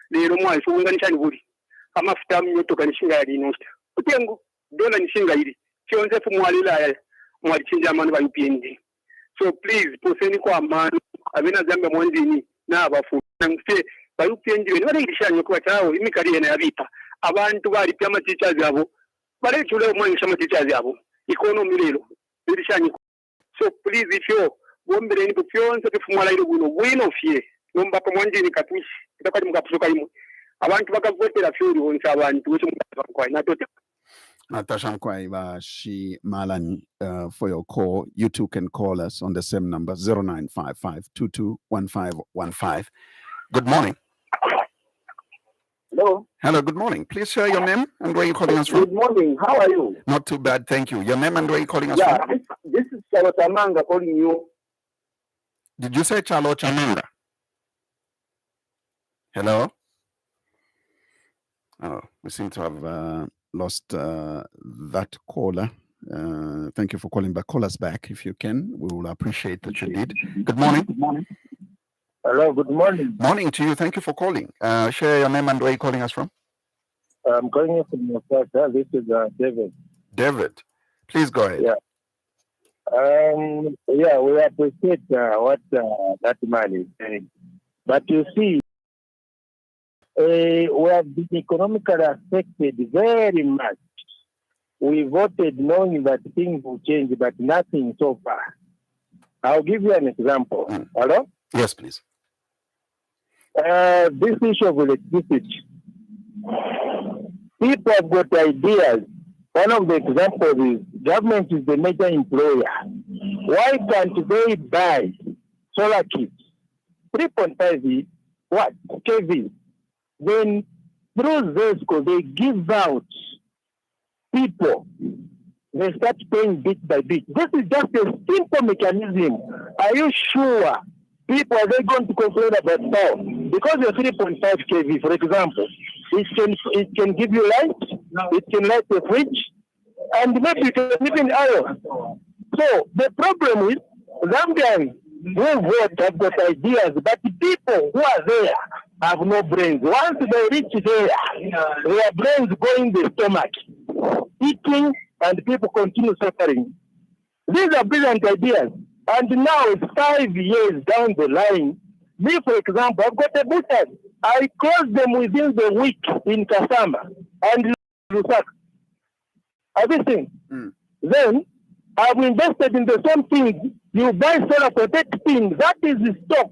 lero mwali sobunga nishani buli amafuta mnyoto kanishinga ya dinosta utengo dola nishinga ili chionze fu mwalelaya mwachinja amanu ba UPND so please poseni kwa amanu abena Zambia mwanzini na abafu nangse ba UPND bene barishanye kwa tawo imikari yana yabita abantu bali pya teachers yabo bare chule mwangisha teachers yabo economy lero birishanye so please if you wombere ni byonse bifumala ile buno fye nomba pa mwanzini katwishi kitakati mukapusuka imwe abantu bakavotera fyuri wonse abantu wese mukakwa natote Natasha Kwaibashi Malani, for your call. You too can call us on the same number, 0955-221515. Good morning. Hello. Hello, good morning. Please share your name and where you're calling us from. Good morning. How are you? Not too bad, thank you. Your name and where you're calling us from? This is Charlotte Amanga calling you. Did you say Charlotte Amanga? Hello? Oh, we seem to have lost that caller. Thank you for calling back. Call us back if you can. We will appreciate that you did. Good morning. Good morning. Hello, good morning. Morning to you. Thank you for calling. Share your name and where you're calling us from. I'm calling you from Osaka. This is David. David, please go ahead. Yeah. We appreciate what that man is saying. But you see, we have been economically affected very much. We voted knowing that things will change, but nothing so far. I'll give you an example. Hello? Yes, please. This issue of electricity. People have got ideas. One of the examples is government is the major employer. Why can't they buy solar kits? 3.5 what? kV. Then through ZESCO, they give out people. They start paying bit by bit. This is just a simple mechanism. Are you sure people are they going to complain about power? Because you're 3.5 kV, for example, it can give you light, it can light a fridge, and maybe it can even iron. So the problem is Zambians who vote have got ideas, but the people who are there have no brains. Once they reach there, their brains go in the stomach, eating, and people continue suffering. These are brilliant ideas. And now it's 5 years down the line. Me, for example, I've got a butcher. I closed them within the week in Kasama and Lusaka. Everything. Then I've invested in the same thing. You buy solar for 30 things. That is the stock.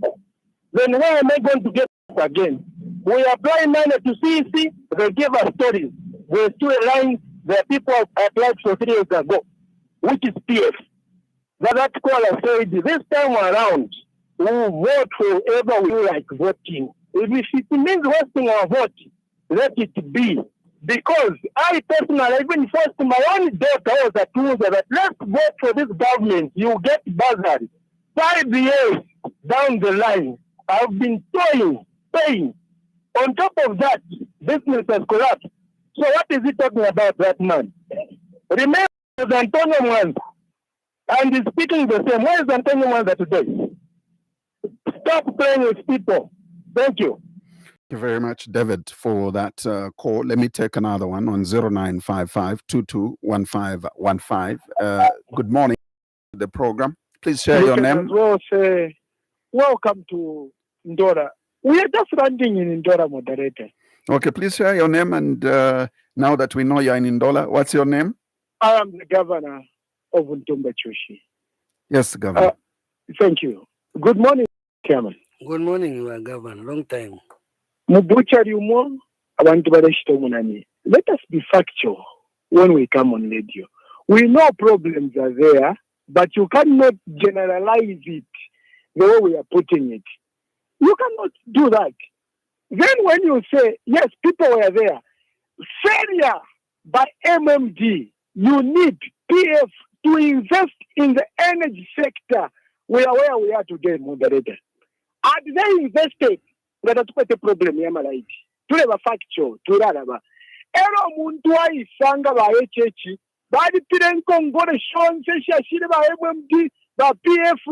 Then where am I going to get it again? We apply money to CEC. They give us stories. There's still a line that people applied for 3 years ago, which is PF. That caller said, this time around, we will vote for whoever we like voting. If it means wasting our vote, let it be. Because I personally even forced my own daughter was accused that let's vote for this government. You get buzzard. 5 years down the line, I've been paying. On top of that, business has collapsed. So what is he talking about, that man? Remember Antonio Mwanza, and he's speaking the same. Where is Antonio Mwanza today? Stop playing with people. Thank you. Thank you very much, David, for that call. Let me take another one on 0955-221515. Good morning to the program. Please share your name. As well say, welcome to Ndora. We are just landing in Ndora, moderator. Okay, please share your name. And now that we know you're in Ndola, what's your name? I am the governor of Ntumba Chushi. Yes, Governor. Thank you. Good morning, Chairman. Good morning, Governor. Long time. Mubuchari umo, abantu barashito munani. Let us be factual when we come on radio. We know problems are there, but you cannot generalize it the way we are putting it. You cannot do that. Then when you say, yes, people were there, failure by MMD. You need PF to invest in the energy sector. We are where we are today, moderator. Had they invested, we are not a problem. To have a factual, to Raraba. Ero Muntua is Sanga by HH, by the Tirenko, go to Sean, Sesha, by MMD, by PF,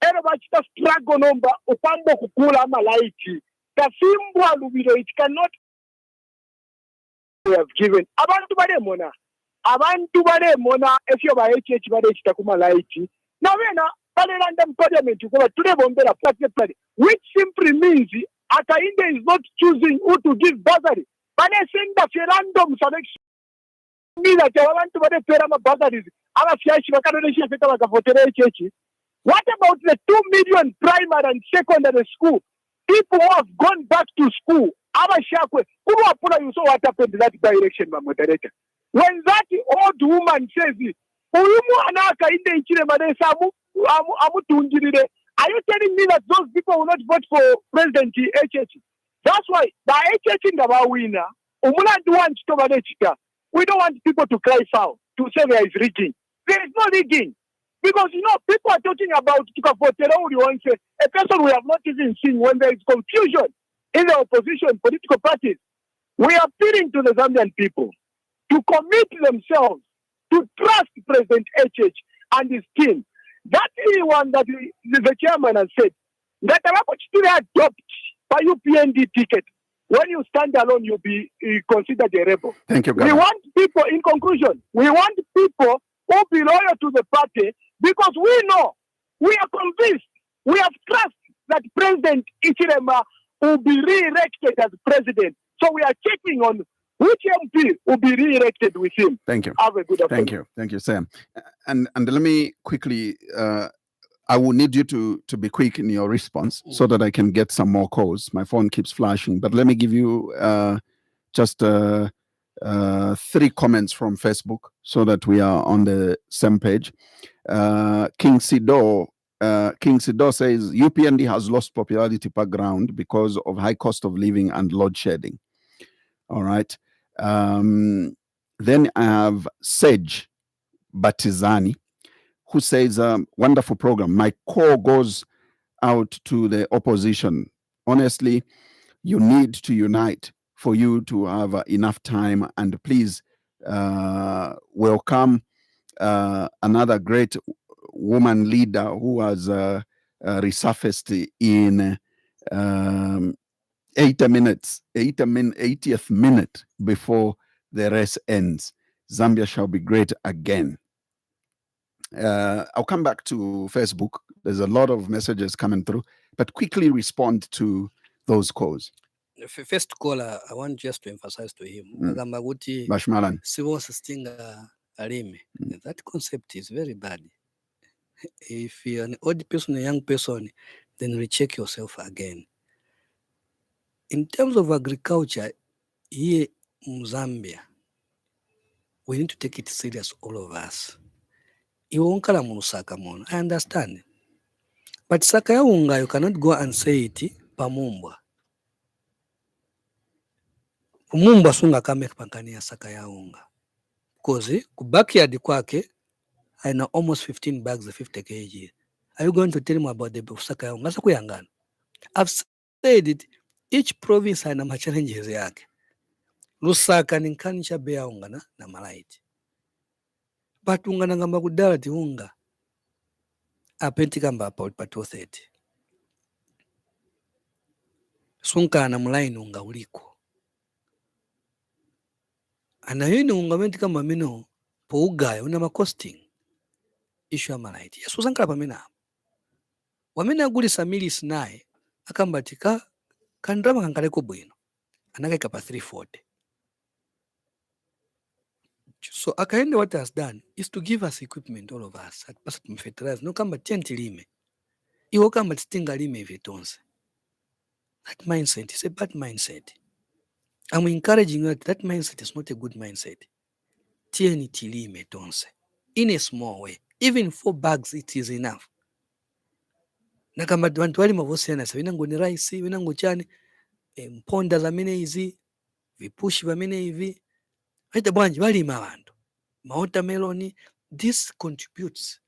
Ero Bachita struggle number, Upambo Kukula Malaiti. The symbol it cannot have given. Abantu bare mona if you by HH bare chitakuma laiti. Now when random parliament you go to the bombera party, which simply means Akainde is not choosing who to give bursary. But they send the random selection. Me that I want to bare perama bursaries. Our fiashi bakadesha feta bakafotere HH. What about the 2 million primary and secondary school? People who have gone back to school. Who you saw what happened in that direction, my moderator. When that old woman says, are you telling me that those people will not vote for President HH? That's why the HH in the winner, we don't want people to cry foul, to say there is rigging. There is no rigging. Because, people are talking about a person we have not even seen when there is confusion in the opposition political parties. We are appealing to the Zambian people to commit themselves to trust President HH and his team. That is one that the chairman has said, that adopt by UPND ticket. When you stand alone, you'll be considered a rebel. Thank you, Governor. We want people, in conclusion, we want people who be loyal to the party because we know, we are convinced, we have trust that President Ichirema will be re-elected as president. So we are checking on which MP will be re-elected with him. Thank you. Have a good afternoon. Thank you, Sam. And let me quickly, I will need you to be quick in your response so that I can get some more calls. My phone keeps flashing, but let me give you just 3 comments from Facebook so that we are on the same page. King Sido says UPND has lost popularity per ground because of high cost of living and load shedding. All right. Then I have Sage Batizani, who says, wonderful program. My call goes out to the opposition. Honestly, you need to unite for you to have enough time, and please welcome another great woman leader who has resurfaced in 80th minute before the race ends. Zambia shall be great again. I'll come back to Facebook. There's a lot of messages coming through, but quickly respond to those calls. First caller, I want just to emphasize to him, Bashmalan. That concept is very bad. If you're an old person, a young person, then recheck yourself again. In terms of agriculture, here in Zambia, we need to take it serious, all of us. I understand. But Sakaya Unga, you cannot go and say it, Pamumbwa. Umumbwa sunga kame pankania Sakaya Unga. Because backyard kwake, I know almost 15 bags of 50 kg. Are you going to tell him about the Sakaya Unga? I've said it, each province has some challenges yake. Lusaka ni nkanisha bea unga na malaiti. But unga na ngamba kudala ti unga. Apenti kamba pa 230. Sunka na mulaini unga uliko. Anayini unga menti kamba mino po ugayo una costing. Issue ya malaiti. Yesu zankala pa mina. Wamina guli samili sinae. Akamba tika kandrama kankale kubwino. Anaka ikapa 340. So Akaende, what has done is to give us equipment, all of us, at Pasat Mfetraz, no kamba tienti lime. Iwo kamba tinga lime vitonse. That mindset is a bad mindset. I'm encouraging you that mindset is not a good mindset. Tieni tilime tonse. In a small way. Even 4 bags, it is enough. Nakamba wantu wali mavosiana sa winango ni raisi, winango chani, mponda za mine hizi, vipushi wa mine hivi. Aita bwanji balima abantu. Watermelon, this contributes.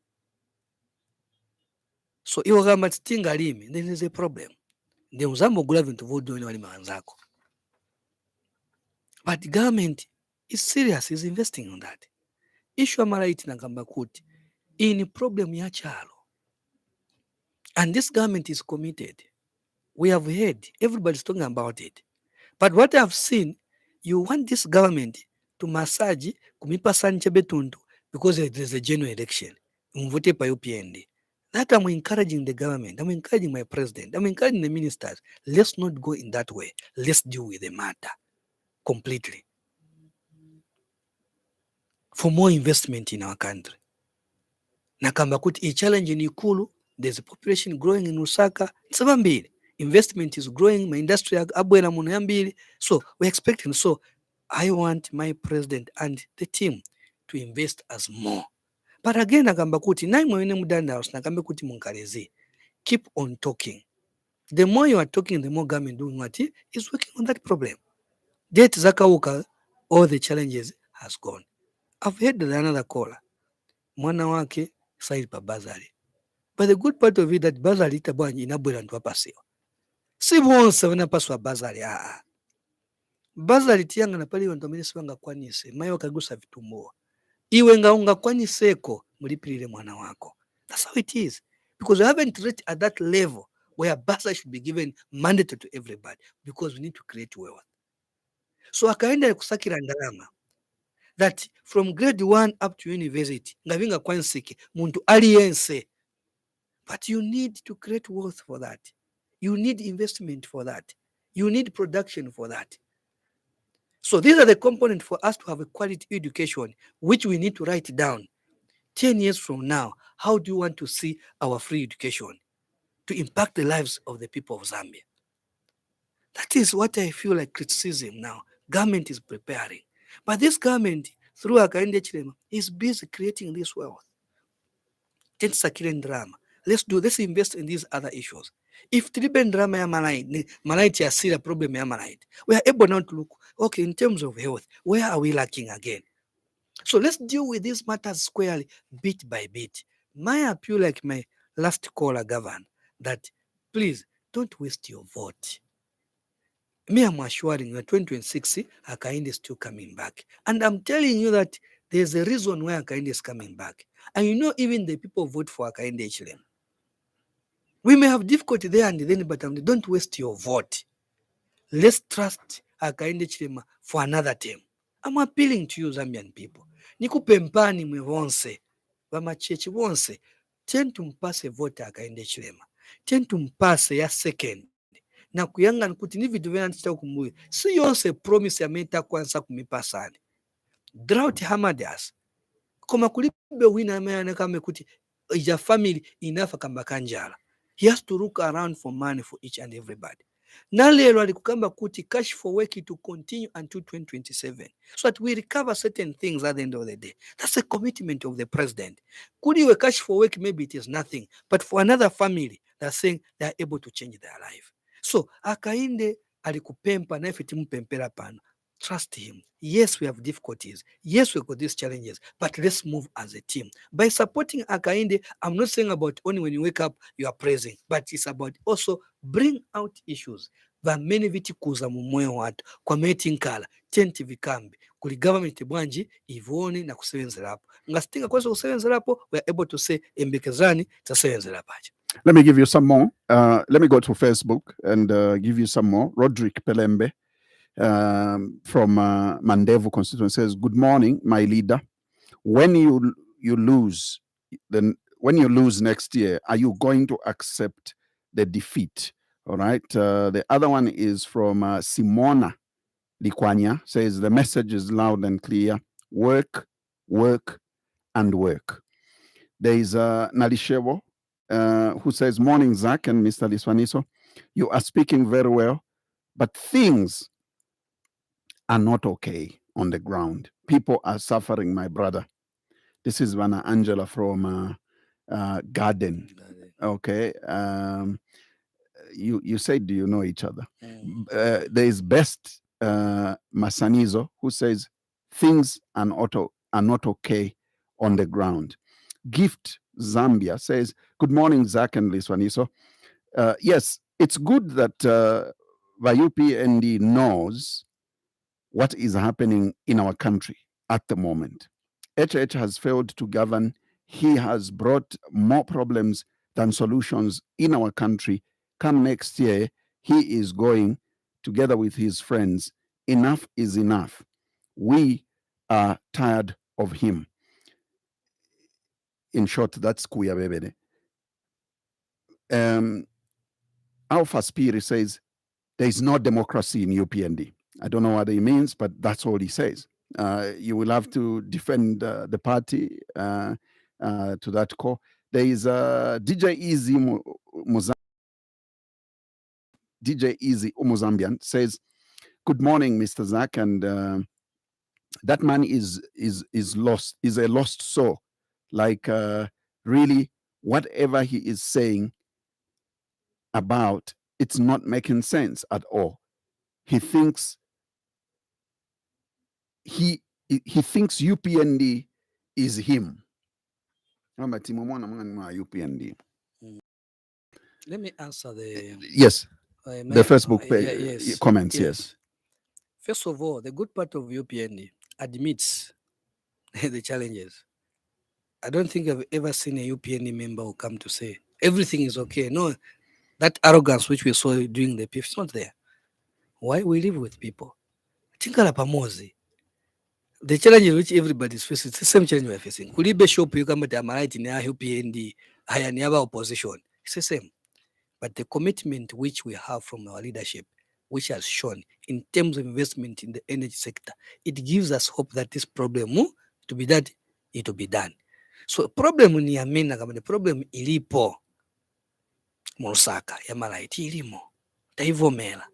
So iwo kama titinga limi, then there's a problem. Ndi uzambo gula vintu vodo ni walima wanzako. But the government is serious, is investing on that. Issue amalaiti na kamba kuti, ini problem ya chalo. And this government is committed. We have heard, everybody's talking about it. But what I've seen, you want this government to massage kumipa sanje betundu because there's a general election. Mvote pa UPND. That I'm encouraging the government. I'm encouraging my president. I'm encouraging the ministers. Let's not go in that way. Let's deal with the matter completely. For more investment in our country. Nakamba kuti a challenge in Ikulu, there's a population growing in Lusaka. Nsabambili. Investment is growing, my industry abwela muno yambili. So we're expecting. So I want my president and the team to invest as more. But again, nakamba kuti naimwe mudanda house nakamba kuti munkalezi. Keep on talking. The more you are talking, the more government doing what is working on that problem. Debt zakauka, all the challenges has gone. I've heard another caller. Mwana wake side pa bazari. But the good part of it that bazari itabwanyi inabwela ntu wapasiwa. Si bonse wanapaswa bazari. Bazari tiyanga na pali wantu wamenesi wanga kwanise. Mayo kagusa vitumboa. Iwe nga unga kwaniseko mulipilile mwana wako. That's how it is. Because we haven't reached at that level where bazari should be given mandatory to everybody. Because we need to create wealth. So akaenda kusakira ndalama. That from grade 1 up to university, ngavinga kwansiki, muntu aliyense. But you need to create wealth for that. You need investment for that. You need production for that. So these are the components for us to have a quality education, which we need to write down. 10 years from now, how do you want to see our free education to impact the lives of the people of Zambia? That is what I feel like criticism now. Government is preparing. But this government, through Hakainde Hichilema, is busy creating this wealth. Let's invest in these other issues. If Triben drama ya malait ya sila problem ya malait, we are able now to look, okay, in terms of health, where are we lacking again? So let's deal with these matters squarely, bit by bit. My appeal, like my last caller, Governor, that please don't waste your vote. Me, I'm assuring that 2026, Hakainde is still coming back. And I'm telling you that there's a reason why Hakainde is coming back. And you know, even the people vote for Hakainde Hichilema. We may have difficulty there and then, but don't waste your vote. Let's trust Hakainde Hichilema for another term. I'm appealing to you, Zambian people. Nikupe mpani mwe wonse, wamachechi wonse, tend to mpase vote Hakainde Hichilema. Tend to mpase ya second. Na kuyanga nkuti ni vitu vena nchita kumbuye. Si yonse promise ya meta kwanza kumipasani. Drought hammered us. Koma kulibe wina mayane kame kuti ija family inafa kamba kanjala. He has to look around for money for each and everybody. Nalelo alikukamba kuti cash for work to continue until 2027. So that we recover certain things at the end of the day. That's a commitment of the president. Could you cash for work? Maybe it is nothing. But for another family, they're saying they are able to change their life. So Hakainde alikupempa na ife timpempera pano. Trust him. Yes, we have difficulties. Yes, we've got these challenges, but let's move as a team. By supporting Hakainde, I'm not saying about only when you wake up, you are praising, but it's about also bring out issues. Vamene viti kuza mumoyo watu, kwa meti nkala, tenti vikambi, kuli government bwanji, ivoni na kusevenzela hapo. Ngasitinga kwa kusevenzela hapo, we are able to say, embekezani, tasevenzela hapacha. Let me give you some more. Let me go to Facebook and give you some more. Roderick Pelembe from Mandevu constituency says, "Good morning, my leader. When you lose, then when you lose next year, are you going to accept the defeat?" All right. The other one is from Simona Likwanya, says, "The message is loud and clear. Work, work, and work." There is Nalishewo, who says, "Morning, Zach and Mr. Liswaniso. You are speaking very well, but things are not okay on the ground. People are suffering, my brother." This is Vana Angela from Garden. Okay. You said, do you know each other? There is Best Masanizo, who says, things are not okay on the ground. Gift Zambia says, good morning, Zach and Liswaniso. Yes, it's good that the UPND knows what is happening in our country at the moment. HH has failed to govern. He has brought more problems than solutions in our country. Come next year, he is going, together with his friends, enough is enough. We are tired of him. In short, that's Kuya Bebede. Alpha Spirit says, there is no democracy in UPND. I don't know what he means, but that's all he says. You will have to defend the party to that core. There is DJ Easy DJ Easy Mozambian says, good morning, Mr. Zach, and that man is lost, is a lost soul. Like really, whatever he is saying about, it's not making sense at all. He thinks he thinks UPND is him. UPND. Let me answer the Yes. The Facebook comments. Yes. First of all, the good part of UPND admits the challenges. I don't think I've ever seen a UPND member who come to say everything is okay. No, that arrogance which we saw during the PIF is not there. Why? We live with people. Tingala pamozi. The challenge which everybody is facing, it's the same challenge we're facing. Kulibe shop you come at Amarite in UPND, higher never opposition. It's the same. But the commitment which we have from our leadership, which has shown in terms of investment in the energy sector, it gives us hope that this problem to be that it will be done. So problem ni amena kama the problem ilipo Murusaka ya Malaiti ilimo taivomela.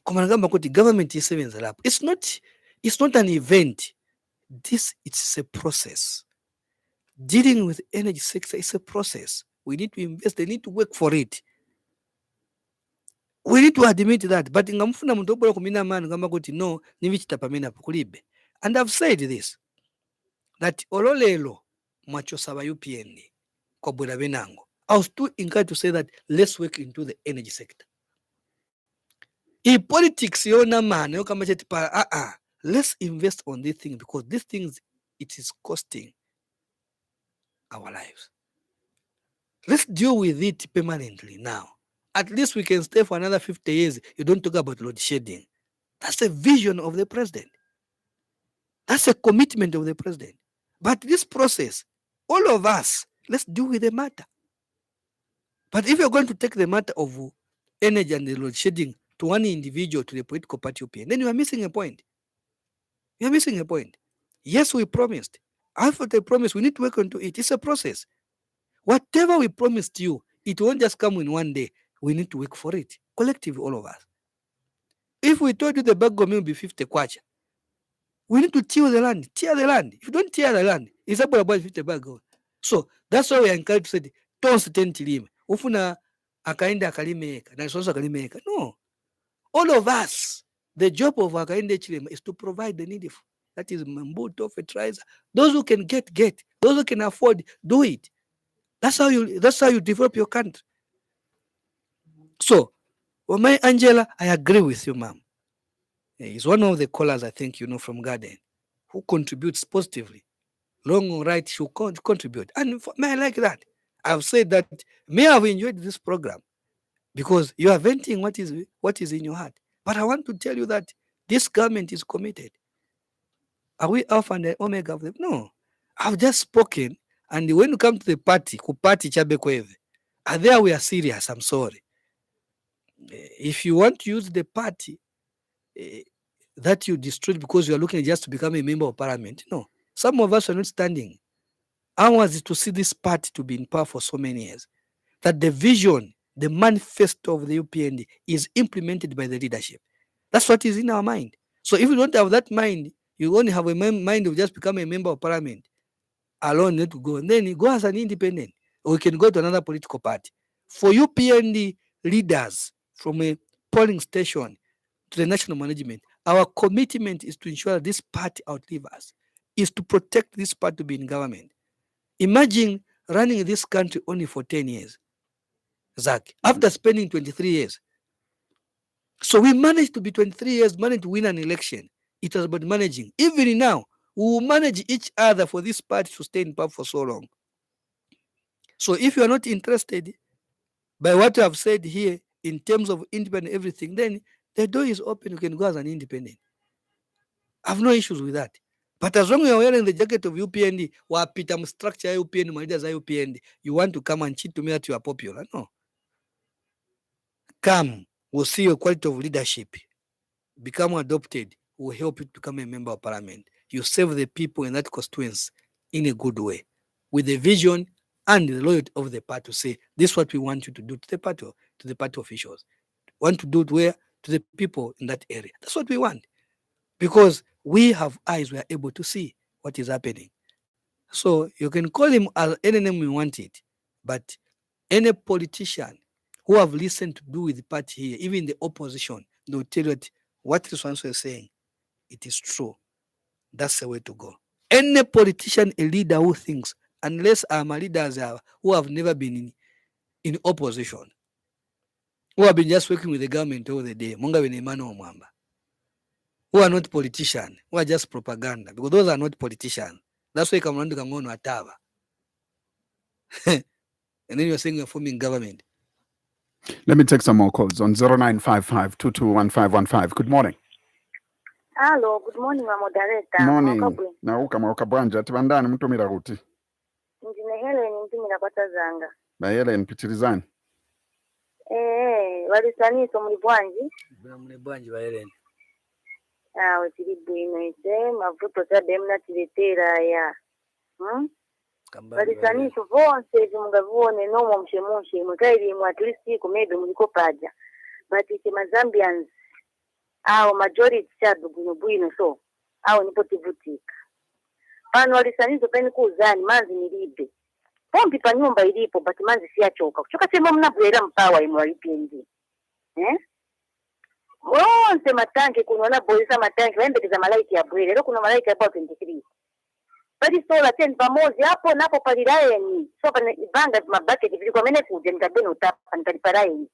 Kama ngamba kuti government isebenza lapho. It's not an event. It's a process. Dealing with energy sector is a process. We need to invest. They need to work for it. We need to admit that. But ngamfuna muntu obola kumina mani ngamba kuti no nivichita pamena kulibe. And I've said this, that ololelo mwachosa ba UPND kwa bwela benango. I was too encouraged to say that let's work into the energy sector. In politics, yona man, let's invest on this thing because these things, it is costing our lives. Let's deal with it permanently now. At least we can stay for another 50 years. You don't talk about load shedding. That's a vision of the president. That's a commitment of the president. But this process, all of us, let's deal with the matter. But if you're going to take the matter of energy and the load shedding to one individual, to the political party opinion, then you are missing a point. You're missing a point. Yes, we promised. After the promise, we need to work on it. It's a process. Whatever we promised you, it won't just come in one day. We need to work for it, collectively, all of us. If we told you the bag will be 50 kwacha, we need to till the land. Tear the land. If you don't tear the land, it's about 50 bag. So that's why we are encouraged to say, don't stand till him. Ufuna akaenda akalimeka, na sosa akalimeka. No. All of us, the job of akaenda chilema is to provide the needful. That is mambuto, fertilizer. Those who can get. Those who can afford, do it. That's how you develop your country. So, my Angela, I agree with you, ma'am. He's one of the callers, I think, from Garden, who contributes positively. Long or right, she'll contribute. And may I like that. I've said that, may I have enjoyed this program because you are venting what is in your heart. But I want to tell you that this government is committed. Are we Alpha and the Omega of them? No. I've just spoken, and when you come to the party, Chabekweve, there we are serious, I'm sorry. If you want to use the party that you destroyed because you are looking just to become a member of parliament, no. Some of us are not standing. Ours is to see this party to be in power for so many years. That the vision, the manifesto of the UPND is implemented by the leadership. That's what is in our mind. So if you don't have that mind, you only have a mind of just become a member of parliament, alone need to go. And then you go as an independent, or you can go to another political party. For UPND leaders, from a polling station to the national management, Our commitment is to ensure that this party outlive us, is to protect this party to be in government. Imagine running this country only for 10 years, Zach, after spending 23 years. So we managed to be 23 years, managed to win an election. It was about managing. Even now, we will manage each other for this party to stay in power for so long. So if you are not interested by what I have said here in terms of independent everything, then the door is open. You can go as an independent. I have no issues with that. But as long as you're wearing the jacket of UPND, or Peter structure UPND, my leaders are UPND, you want to come and cheat to me that you are popular. No. Come, we'll see your quality of leadership. Become adopted, will help you to become a member of parliament. You serve the people in that constituency in a good way, with the vision and the loyalty of the party to say, this is what we want you to do to the party officials. Want to do it where? To the people in that area. That's what we want. Because we have eyes, we are able to see what is happening. So you can call him as any name you want it, but any politician who have listened to do with the party here, even the opposition, they will tell you that what Liswaniso is saying, it is true. That's the way to go. Any politician, a leader who thinks, unless our leaders who have never been in opposition, who have been just working with the government all the day, who are not politicians, who are just propaganda, because those are not politicians. That's why come around to Kangono Atava. And then you're saying you're forming government. Let me take some more calls on 0955-221515. Good morning. Hello, good morning, my moderator. Morning. Nauka mwakabwanja tibandani mtumira kuti. Ndine Helen mtumira kwa Zanga. Ba Helen pitirizani. Walisaniso mlibwanji. Mlibwanji wa Helen. Wachiribu inoise, mavuto demna tiletera ya. Walisaniso vonse mungavuone nomo mshemushe, mkaili mwatulisi kumebe muliko paja. But it's Zambians. Majority chabu gunubuino so nipo tivutika pano walisanizo peni kuuzani manzi nilibe pompi pa nyumba ilipo but manzi siyachoka kuchoka sema mnabwera mpawa imu wa UPND wonse matanki kunaona boisa matanki waembekeza malaiki ya bwele leo kuna malaiki ya 23 bali sola 10 pamoja hapo napo paliraeni so pa ibanga mabake vilikuwa mene kuja nikabeno utapa nikaliparaeni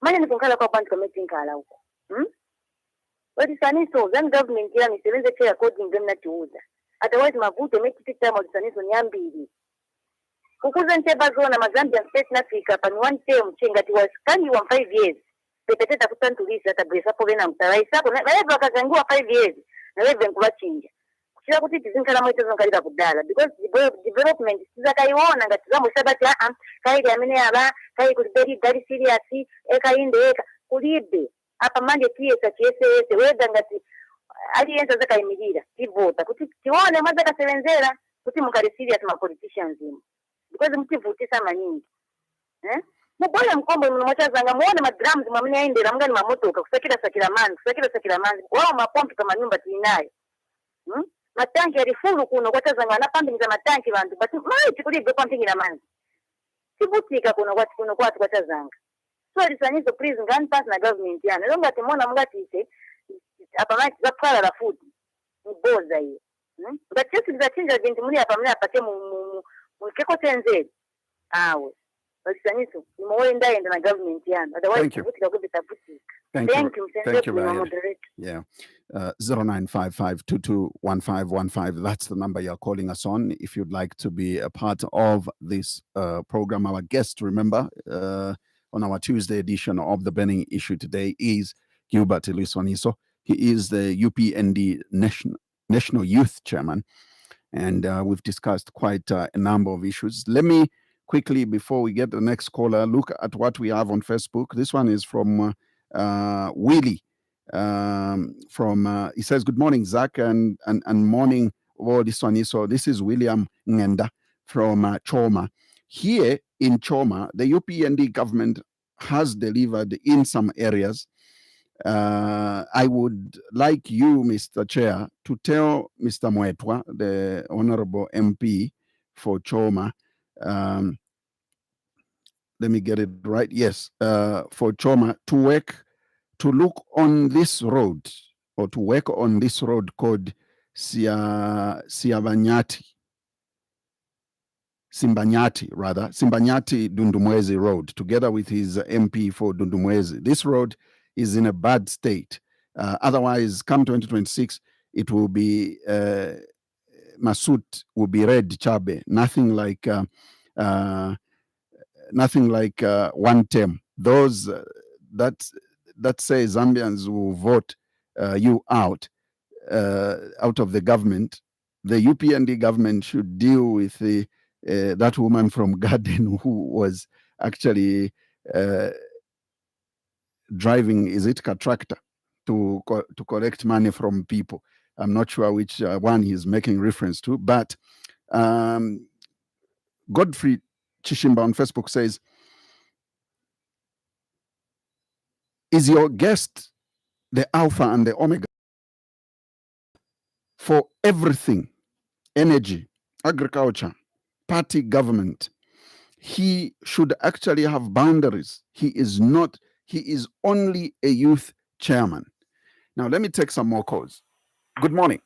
mane nikunkala kwa bantu kameti nkala huko Walisaniso, then government ya misebenze che according them na tuuza. Otherwise mavuto make it time walisaniso nyambiri. Kukuza nteba zona Zambia state na Africa pa one term chenga ti was can you 5 years. Pepeteta kutantulisa ata bresa pole na mtaraisa ko na leva kazangua 5 years. Na leva nkuba chinja. Kuchira kuti tizinkala mwete zonkalira kudala because development sizakaiona ngati zamu sabati kaidi amene aba kai kuti very serious ekainde kulibe apa manje tiesa chiese weda ngati aliyenza zakayimirira tivota kuti tione maza kasebenzera kuti mukali serious ma politicians imu because mtivutisa maningi muboya mkombo mwacha muone ma drums mwamene aendera mngani mamotoka kusakira manzi wao mapompi kama nyumba tinayo matanki yarifulu kuno kwa tazanga anapambinza matanki bantu but mai tikulibe pumping na manzi tivutika kuno kwa tazanga. So Liswaniso please ngani pass na government yana. Longa timona mungati ise apa mati zapala la food. Mboza hiyo. But just bizachinja jinti muli apa mna apate mu keko tenze. Liswaniso imoenda enda na government yana. Otherwise kuvutika kubita butika. Thank you very much. Yeah. 0955-221515. That's the number you're calling us on if you'd like to be a part of this program. Our guest, remember, on our Tuesday edition of the Burning Issue today is Gilbert Liswaniso. He is the UPND National Youth Chairman, and we've discussed quite a number of issues. Let me quickly, before we get the next caller, look at what we have on Facebook. This one is from Willie. He says, good morning, Zach, and morning, Liswaniso. This is William Ngenda from Choma. Here in Choma, the UPND government has delivered in some areas. I would like you, Mr. Chair, to tell Mr. Mwetwa, the Honorable MP for Choma, let me get it right. Yes, for Choma to to look on this road or to work on this road called Simbanyati Dundumwezi Road, together with his MP for Dundumwezi. This road is in a bad state. Otherwise, come 2026, it will be Masut will be red Chabe, nothing like one term. Those that say Zambians will vote you out of the government. The UPND government should deal with that woman from Garden who was actually driving, is it a tractor, to collect money from people. I'm not sure which one he's making reference to, but Godfrey Chishimba on Facebook says, is your guest the alpha and the omega for everything? Energy, agriculture, party government. He should actually have boundaries. He is not, he is only a youth chairman. Now, let me take some more calls. Good morning.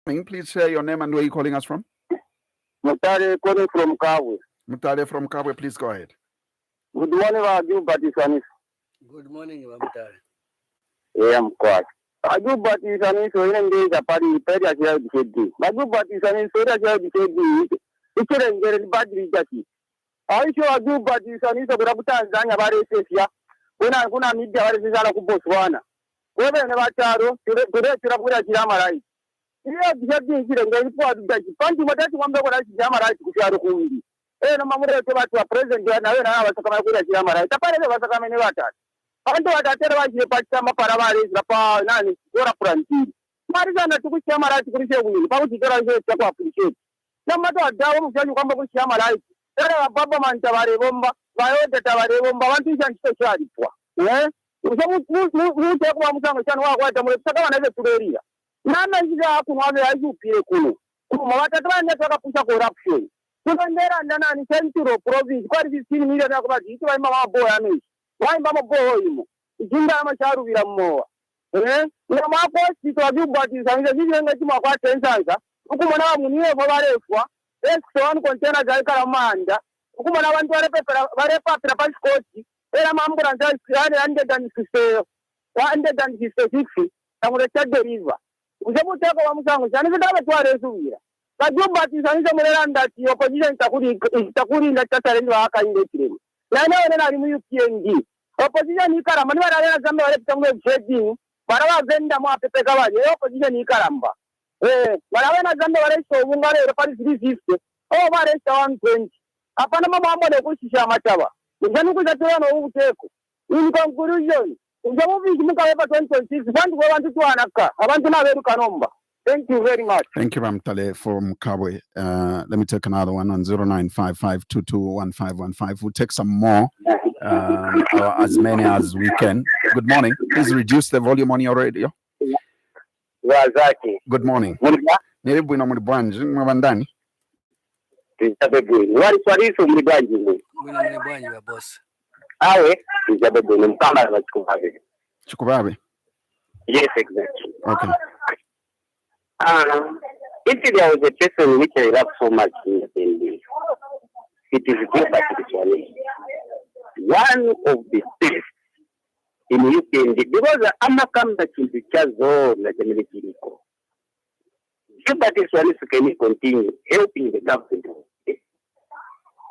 Please share your name and where you're calling us from. Mutare calling from Kabwe. Mutare from Kabwe, please go ahead. Good morning, Gilbert Liswaniso. Good morning, Mutare. Yeah, I'm quiet. Gilbert Liswaniso, in the party, Pedia Shell Dicedi. Gilbert Liswaniso, Shell Dicedi, it's a very bad rejection. I show Gilbert Liswaniso, but Tanzania, Varesia, when I'm going to meet the Varesana Botswana. Whether in Vataro, to the Yamarai. Yeah, the report that you can't do what one over Yamarai to Sharundi. And I'm going to present and I was a Yamarai. The parent was a Kaminata. Anto ataterwa pachama paravare zapa nani ora pranti marizana tukuchama tukurishe wili pauti kera je kwa appreciate namato adawo mfanye kwamba kuchama right era baba mantavare bomba bayote tavare bomba wantu chancho cyaripwa usamu kwa musango cyane wakwata muri saka banaze tureria nana ngiza kunwabe ayupire kuno kuma batatwanya twakapusha corruption kunondera ndana ni central province kwa 15 million yakubati itwa mama boya meshi waimba mabohoimo ijinda amasharuvira mmowa namaposti twavyubatisa nge zvivenga chimwa kwatensanza ukumona vamuniye varefwa esone container dzaikara mumanda ukumona vantu varepapira pachikoti era maambulansi ane 156 tamure chaderiva uchemuteko vamusango chanizidave twaresuvira vavyubatisa nisemurerandati opposition itakurinda chatarenzi vaakaindechirema nainaonena ari mu-UPND opposition ikaramba ni vararera Zambia varepita trading varavavenda muapepeka vanhu opposition ikaramba varavena Zambia vareshovunga rero pari 350 varesa 120 hapana mamamode kushisha matava uzanikuzatora nouteko in conclusion uzamuviki mukavepa 2026 vantu vantu tuanaka avantu naveru kanomba. Thank you very much. Thank you, Ramtale from Kabwe. Let me take another one on 0955221515. We'll take some more, as many as we can. Good morning. Please reduce the volume on your radio. Good morning. Niribwino mulibwanji mwabandani. Tizabebwino. Waliswaliso mulibwanji mwe. Mulibwanji wa boss. Awe, tizabebwino. Mpamba na Chikubabe. Chikubabe? Yes, exactly. Okay. If there was a person which I love so much in the UPND, it is Gilbert Liswaniso. One of the best in UPND, because amakamba chintu chazo na jamilikiniko. Gilbert Liswaniso can continue helping the government.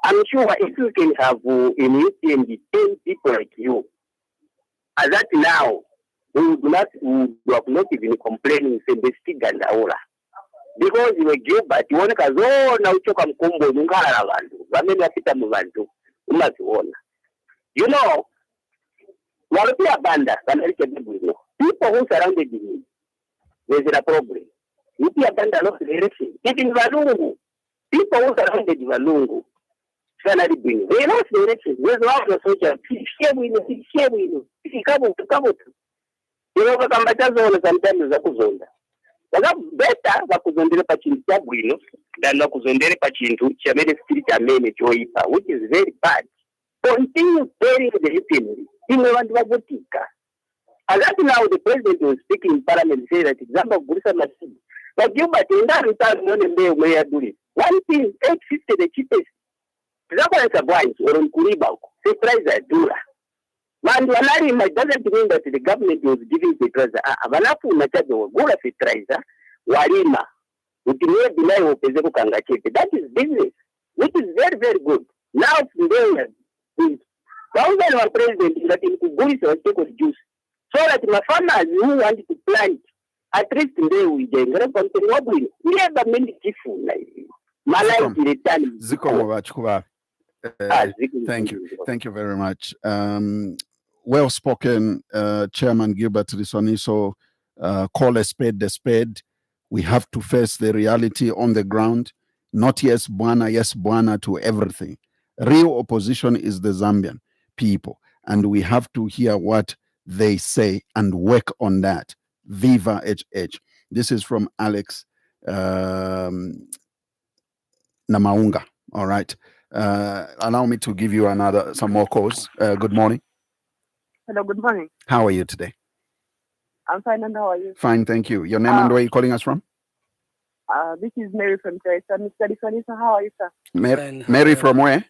I'm sure if you can have in UPND 10 people like you, as that now, we have not even complaining say and aura. Because you were Gilbert, you want to go now choka mkumbo nungara vandu. Vameni apita mvandu. Umaziona. You know, Walopia Banda, people who surrounded him, there's a problem. UPND Banda lost the direction. Even Valungu, people who surrounded Valungu, they lost the direction. There's a lot of social. Share with you. Sometimes zakuzonda. Better vakuzondere pachintu chabwino than vakuzondere pachintu chamene spirit amene choipa, which is very bad. continue burying the UPND. And that now the president was speaking in parliament, saying that example of Bursa Machine. But Gilbert, in that return, one thing, 850 the cheapest. Zachariah Banda or on Kuriba, the price are dura. And it doesn't mean that the government was giving the price. Avalafu Machajo was Gura Fitraiza, Warima, Utimia Bilai of Pezeku Kangachepe. That is business, which is very, very good. Now, today, the president that in Burundi was taken juice. So that my farmers who wanted to plant, at least today we generate something wobbly. We have a many different Thank you very much. Well spoken, Chairman Gilbert Liswaniso. Call a spade a spade. We have to face the reality on the ground. Not yes, Bwana to everything. Real opposition is the Zambian people, and we have to hear what they say and work on that. Viva HH. This is from Alex Namaunga. All right. Allow me to give you some more calls. Good morning. Hello, good morning. How are you today? I'm fine, and how are you? Fine, thank you. Your name and where are you calling us from? This is Mary from Chaisa. Mr. Liswaniso, how are you, sir? Mary from where?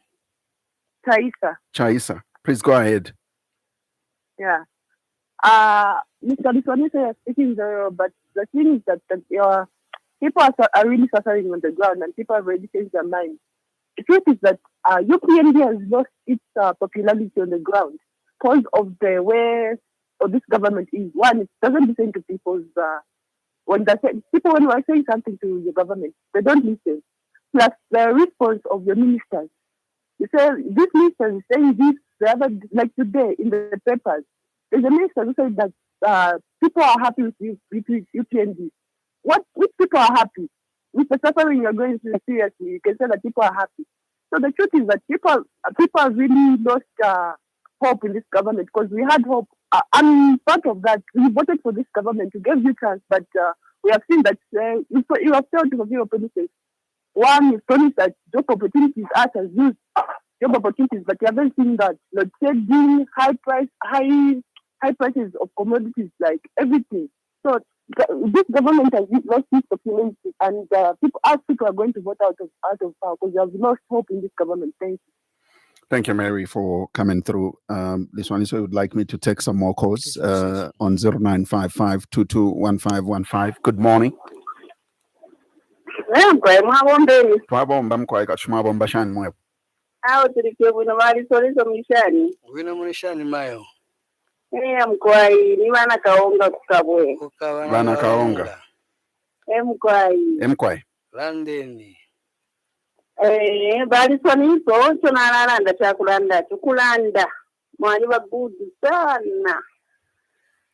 Chaisa. Chaisa. Please go ahead. Yeah. Mr. Liswaniso, you're speaking very well, but the thing is that your people are really suffering on the ground, and people have already changed their minds. The truth is that UPND has lost its popularity on the ground because of the way this government is. One, it doesn't listen to people's when we are saying something to the government, they don't listen. Plus the response of the ministers. You say this minister is saying this, the other, like today in the papers. There's a minister who said that people are happy with UPND. Which people are happy? With the suffering you're going through, seriously, you can say that people are happy. So the truth is that people really lost hope in this government, because we had hope. I'm part of that. We voted for this government to give you chance, but we have seen that you have failed to fulfill your promises. One, you promised that job opportunities us as youth, job opportunities, but you haven't seen that. Load shedding, high prices of commodities, like everything. So this government has lost its popularity, and people are going to vote out of power because they have lost hope in this government. Thank you. Thank you, Mary, for coming through. This one is would like me to take some more calls on 0955221515. Good morning. Vana kaonga. Emkwai. Landeni. Liswaniso tunalanda chakulanda tukulanda mwali bagudu sana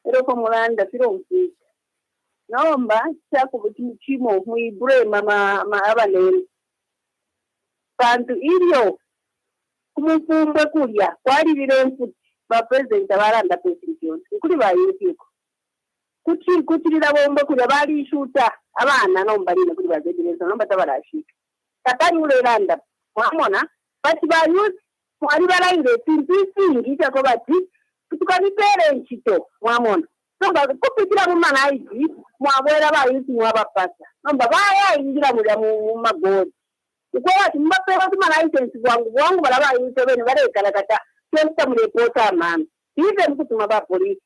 eroko mulanda filomfika naomba chakubuchimo muibure mama abanene bantu ilyo kumufumbe kulya kwali birenfuti ba president abalanda president kuli bayiko kuchirira bombe kulya bali shuta abana nomba lino kuli bazedireza nomba tabarashika Katani ulelanda, mwamona, bati ba youth, mwali balainde, tingi chako bati, tukanipere nchito, mwamona. Nomba, kupitila mumana haiji, mwabwela ba youth mwabapasa. Nomba, baya injila mwila magodi. Kwa wati, mbapela tumana license wangu bala ba youth, wene wale kalakata, kwensta mlepota mami. Hive mkutuma ba polisi,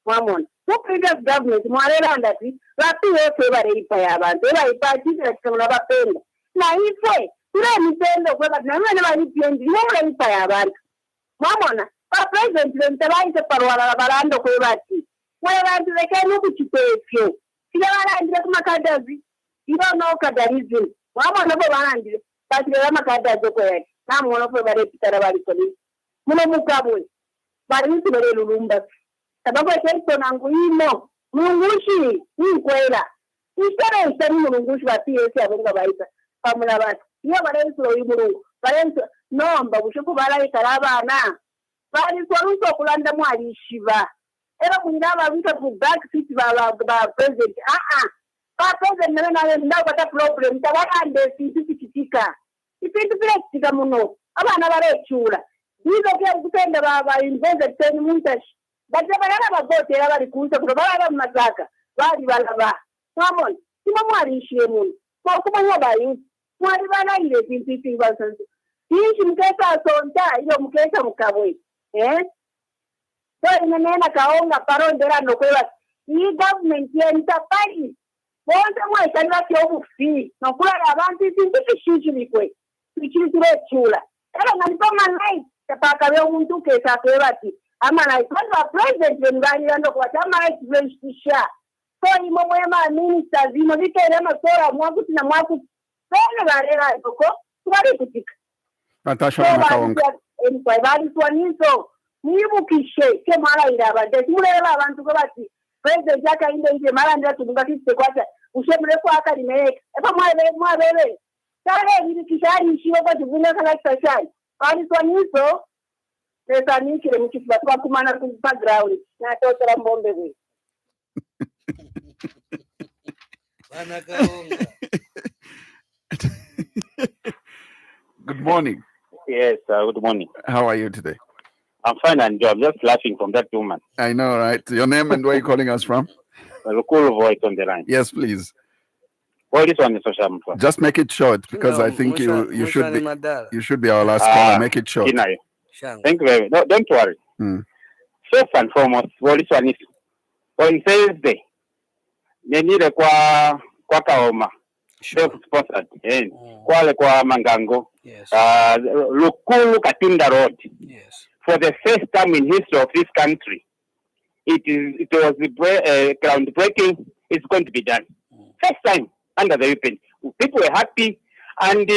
mwamona. Kupitila government, mwalelanda ti, lapi wefe wale ipa ya bantu, wala ipa chisi la chikamuna bapenda. Na ife tule mitendo kwa na mwana wa UPND yule ipa ya bantu mwamona pa president le mtabaise parwala barando kwa bati wale bantu lekeni kuchipefyo kila wala ndile kuma kadazi ilo no kadarizi mwamona bo barandile bati le makadazi kwa yake na mwana kwa bare pitara bali koli muno mukabwe bari mtu bale lulumba sababu yeso nangu ino mungushi ni kwela isere isere mungushi bati yesi abonga baita pamula bati iyo barenso y'umurungu barenso nomba bushuko barayikara abana bari swaruso kulanda mwali shiba era kunyira babita ku back seat ba president ba president nawe ndabata problem tabakande sisi kitika ipintu pire kitika muno abana barechura Hizo pia kutenda baba invest 10 muntash. Batabana bagote bali kuuza kuno baba mazaka. Bali balaba. Mamon, sima mwari ishie mun. Kwa kumanya bayi. Mwari bana ile pinti basanzu. Hichi mkesa sonta iyo mkesa mukabwe. So inanena kaonga parondera nokwewa. Hii government yentapali. Bonde mwa ikanwa kyobu fi. Nokula abantu isinti shishirikwe. Ichirikire chula. Era nalipoma nai. Tapaka leo mtu kesa kwebati. Ama na ikwanwa president wenibani yando kwa chama ekibenshisha. So imo mwema minister zimo. Vike ilema sora mwakuti na mwakuti. Pene barera itoko. Tuwari kutika. Natasha Wanakaonga. Kwa ibali Liswaniso. Nibukishe. Ke mara irabade. Simuleba abantu kwebati. President yaka inde mara ndia tubunga kiste kwacha. Ushemule kwa haka limeeka. Epa mwabebe. Kare nibukishari ishiwa kwa tubunga kala kitashari. Kwa Liswaniso. Nesa nikile mkifila. Kwa kumana kumpa ground. Na totara mbombe we. Wanakaonga. Good morning. Yes, good morning. How are you today? I'm fine and I'm just laughing from that woman. I know, right? Your name and where are you calling us from? A cool voice on the line. Yes, please. Well, this one is social. Just make it short because I think you should be our last caller. Make it short. Thank you very much. No, don't worry. First and foremost, well, this one is on Thursday. They need a kwa kaoma. Self-sponsored. Kwale kwa Mangango. Yes. Lukulu Katunda Road. Yes. For the first time in history of this country, it was groundbreaking. It's going to be done. First time under the UPND. People were happy, and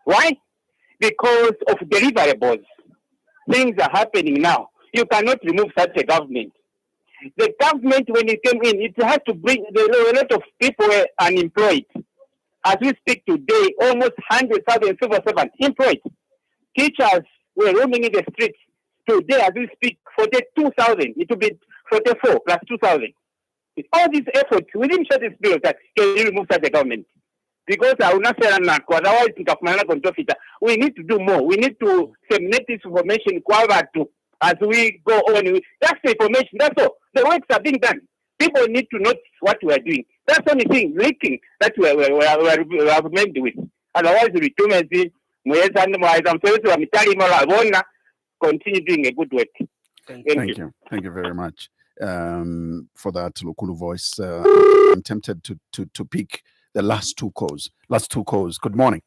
why? Because of deliverables. Things are happening now. You cannot remove such a government. The government, when it came in, it has to bring a lot of people were unemployed. As we speak today, almost 100,000 civil servants employed. Teachers were roaming in the streets. Today, as we speak, 42,000. It will be 44 plus 2,000. With all these efforts, within short period, that can you remove such a government? Because I will not say otherwise we need to do more. We need to disseminate this information as we go on. That's the information. That's all. The works are being done. People need to know what we are doing. That's the only thing leaking that we are meant with. Otherwise, we continue doing a good work. Thank you. Thank you very much for that Lukulu voice. I'm tempted to pick the last two calls. Good morning.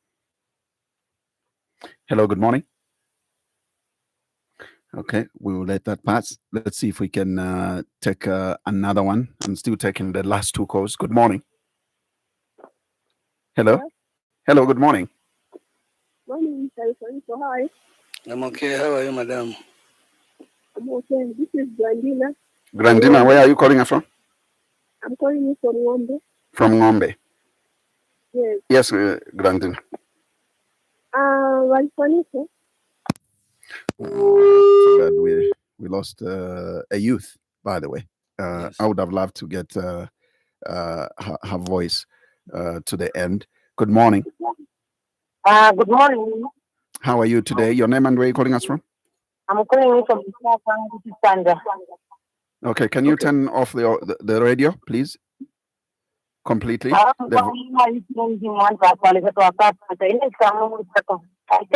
Hello, good morning. Okay, we will let that pass. Let's see if we can take another one. I'm still taking the last two calls. Good morning. Hello. Hello, good morning. Morning, so hi. I'm okay. How are you, madam? I'm okay. This is Grandina. Grandina, where are you calling us from? I'm calling you from Ngombe. From Ngombe. Yes. Yes, Grandina. Liswaniso. So bad we lost a youth, by the way. Yes. I would have loved to get her voice to the end. Good morning. Good morning. How are you today? Your name and where are you calling us from? I'm calling you from Zambia. Okay, can you turn off the radio, please? Completely? I stay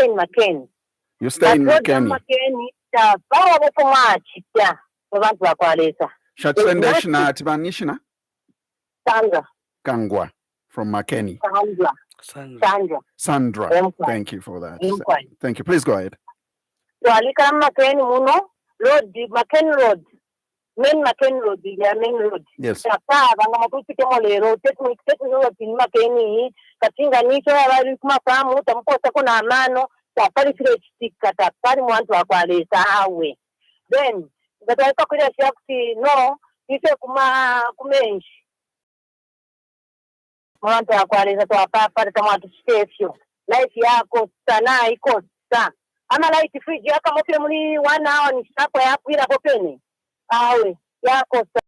in Makeni. You stay in Makeni? Shatsendeshna Tibanishna? Kangwa from Makeni. Sandra. Thank you for that. Thank you. Please go ahead. Main Road, main road. Yes. Then no, life yako sana iko sa ama light fridge yako mokile muli 1 hour ni sapo ya kwira popeni awe yako sa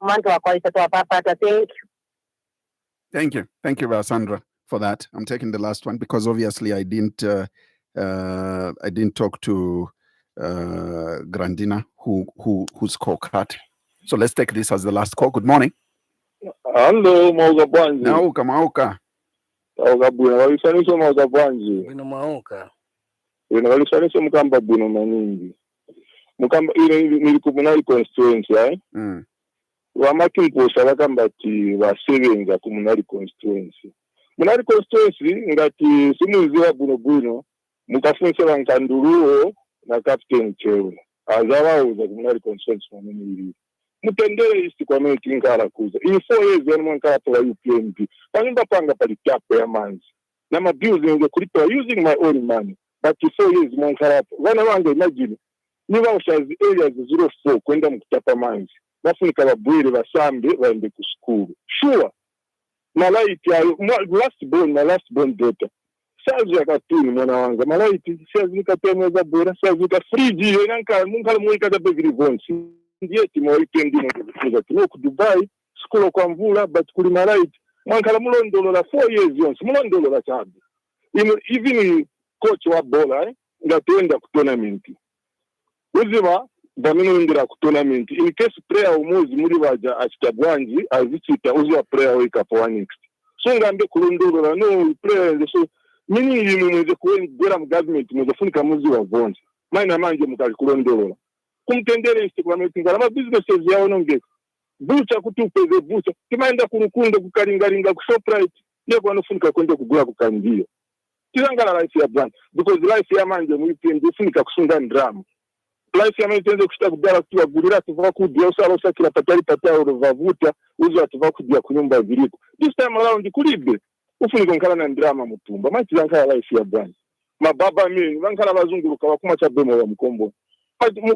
mmanto wa kwalisa to papa. Thank you. Thank you, Sandra, for that. I'm taking the last one because obviously I didn't talk to Grandina who's call cut. So let's take this as the last call. Good morning. Hello, Mauga Bwanji. Mauka. Mauga Bwino, walisaniso Mauga Bwanji. Bwino Mauka. Bwino, walisaniso Mukamba Bwino Maningi. Mukamba, nilikumunali constituency, Wamaki mposa wakamba ti wasebenza kumunali constituency. Munali constituency, ngati simuziwa Bwino, mukafunse wankanduluo na Captain Chewe. Azawauza kumunali constituency maningi. Mutendere isi kwa mimi tinkala kuza. In 4 years yanu mwankala tola UPND. Panimba panga pali tapo ya manzi. Na mabills nge kulipa using my own money. But in 4 years mwankala po. Wana wange imagine. Niwa ushazi areas 04 kwenda mkutapa manzi. Wafunika wabwele wasambe waende kuskuru. Sure. Malaiti ya my last born daughter. Sazi ya katuni mwana wanga. Malaiti sazi nikapea mweza bora. Sazi nika free munkala mwika da begri vonsi. Ndiye timo UPND n'okuza tuno ku Dubai school kwa mvula but kuli malaiti mwankala mulondolola 4 years yonse mulondolola chabe even coach wa bola ngatenda ku tournament uziba baminondera ku tournament in case player umuzi muri baja achitabwanji azichita uziba player wake up one next so ngambe kulondolola no player so mini yimwe kwera mu government muzofunika muzi wa vonse maina manje mukali kulondolola kumtendere Instagram tingala ma businesses yawo nonge bucha kutupeze bucha kimaenda kurukundo kukalingalinga ku Shoprite ye kwanofunika kwenda kugula kukandio tilangala life ya brand because life ya manje mu UPND ifunika kusunga ndrama life ya manje tenze kushita kudala kutuwa gulira tuva kudia usala usakira patali patao vavuta uzo atuva kudia kunyumba viriko this time around kulibe ufunika nkala na ndrama mutumba manje tilangala life ya brand mababa mimi bankala bazunguruka bakuma cha bemo wa mkombo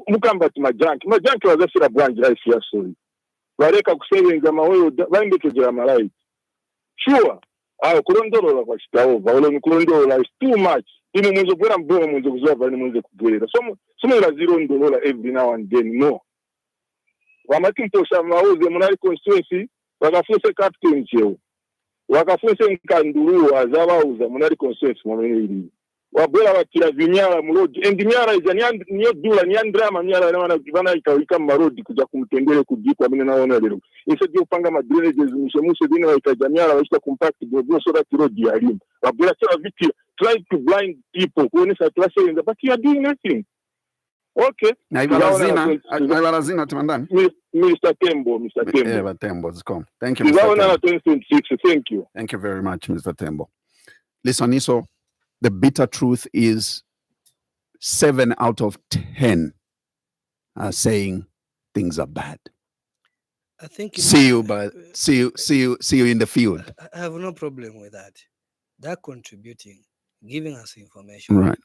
mukamba ti majanki wazashira branch life ya sori bareka kusebenza maweyo baindekejera malaiti sure kulondolola kwa chitaova olo kulondolola is too much ino mwenzo bwera mbomo mwenzo kuzova ni mwenzo kubwera somo la $0 every now and then no wamati mposha mauze munali constituency wakafuse Captain Chewe wakafuse nkanduru azabauza munali constituency mwenye wabwera wakira vinyara mulodi endi nyara ijani niyo dula ni andrama nyara na bana ikawika marodi kuja kumtendele kujikwa mimi naona lero instead upanga ma drainages mshemushe dini wa ikajanyara waisha compact bobo so that road ya elimu wabwera cha viti try to blind people kuonesha class in but you are doing nothing okay na ibalazina tumandani Mr. Tembo Tembo come thank you Mr. Tembo. Thank you very much Mr. Tembo. Liswaniso, the bitter truth is 7 out of 10 are saying things are bad. I think see you in the field. I have no problem with that. They're contributing, giving us information. Right.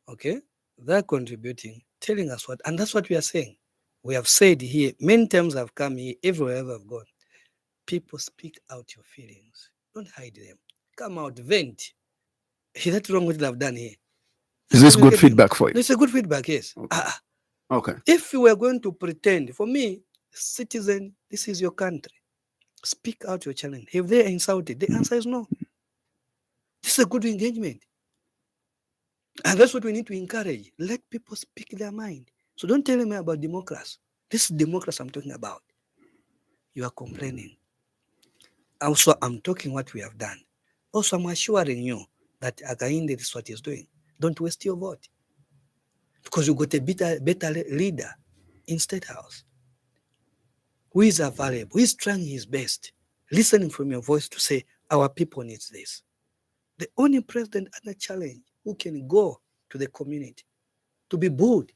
Okay? They're contributing, telling us what, and that's what we are saying. We have said here, many times I've come here, everywhere I've gone. People speak out your feelings. Don't hide them. Come out, vent. Is that wrong with what I've done here? Is this good feedback for you? It's a good feedback, yes. Okay. Okay. If you were going to pretend, for me, citizen, this is your country. Speak out your challenge. If they are insulted, the answer is no. This is a good engagement. And that's what we need to encourage. Let people speak their mind. So don't tell me about democracy. This is democracy I'm talking about. You are complaining. Also, I'm talking what we have done. Also, I'm assuring you that Akainde is what he's doing. Don't waste your vote. Because you got a better leader in State House who is available, who is trying his best, listening from your voice to say, our people needs this. The only president under challenge who can go to the community to be booed.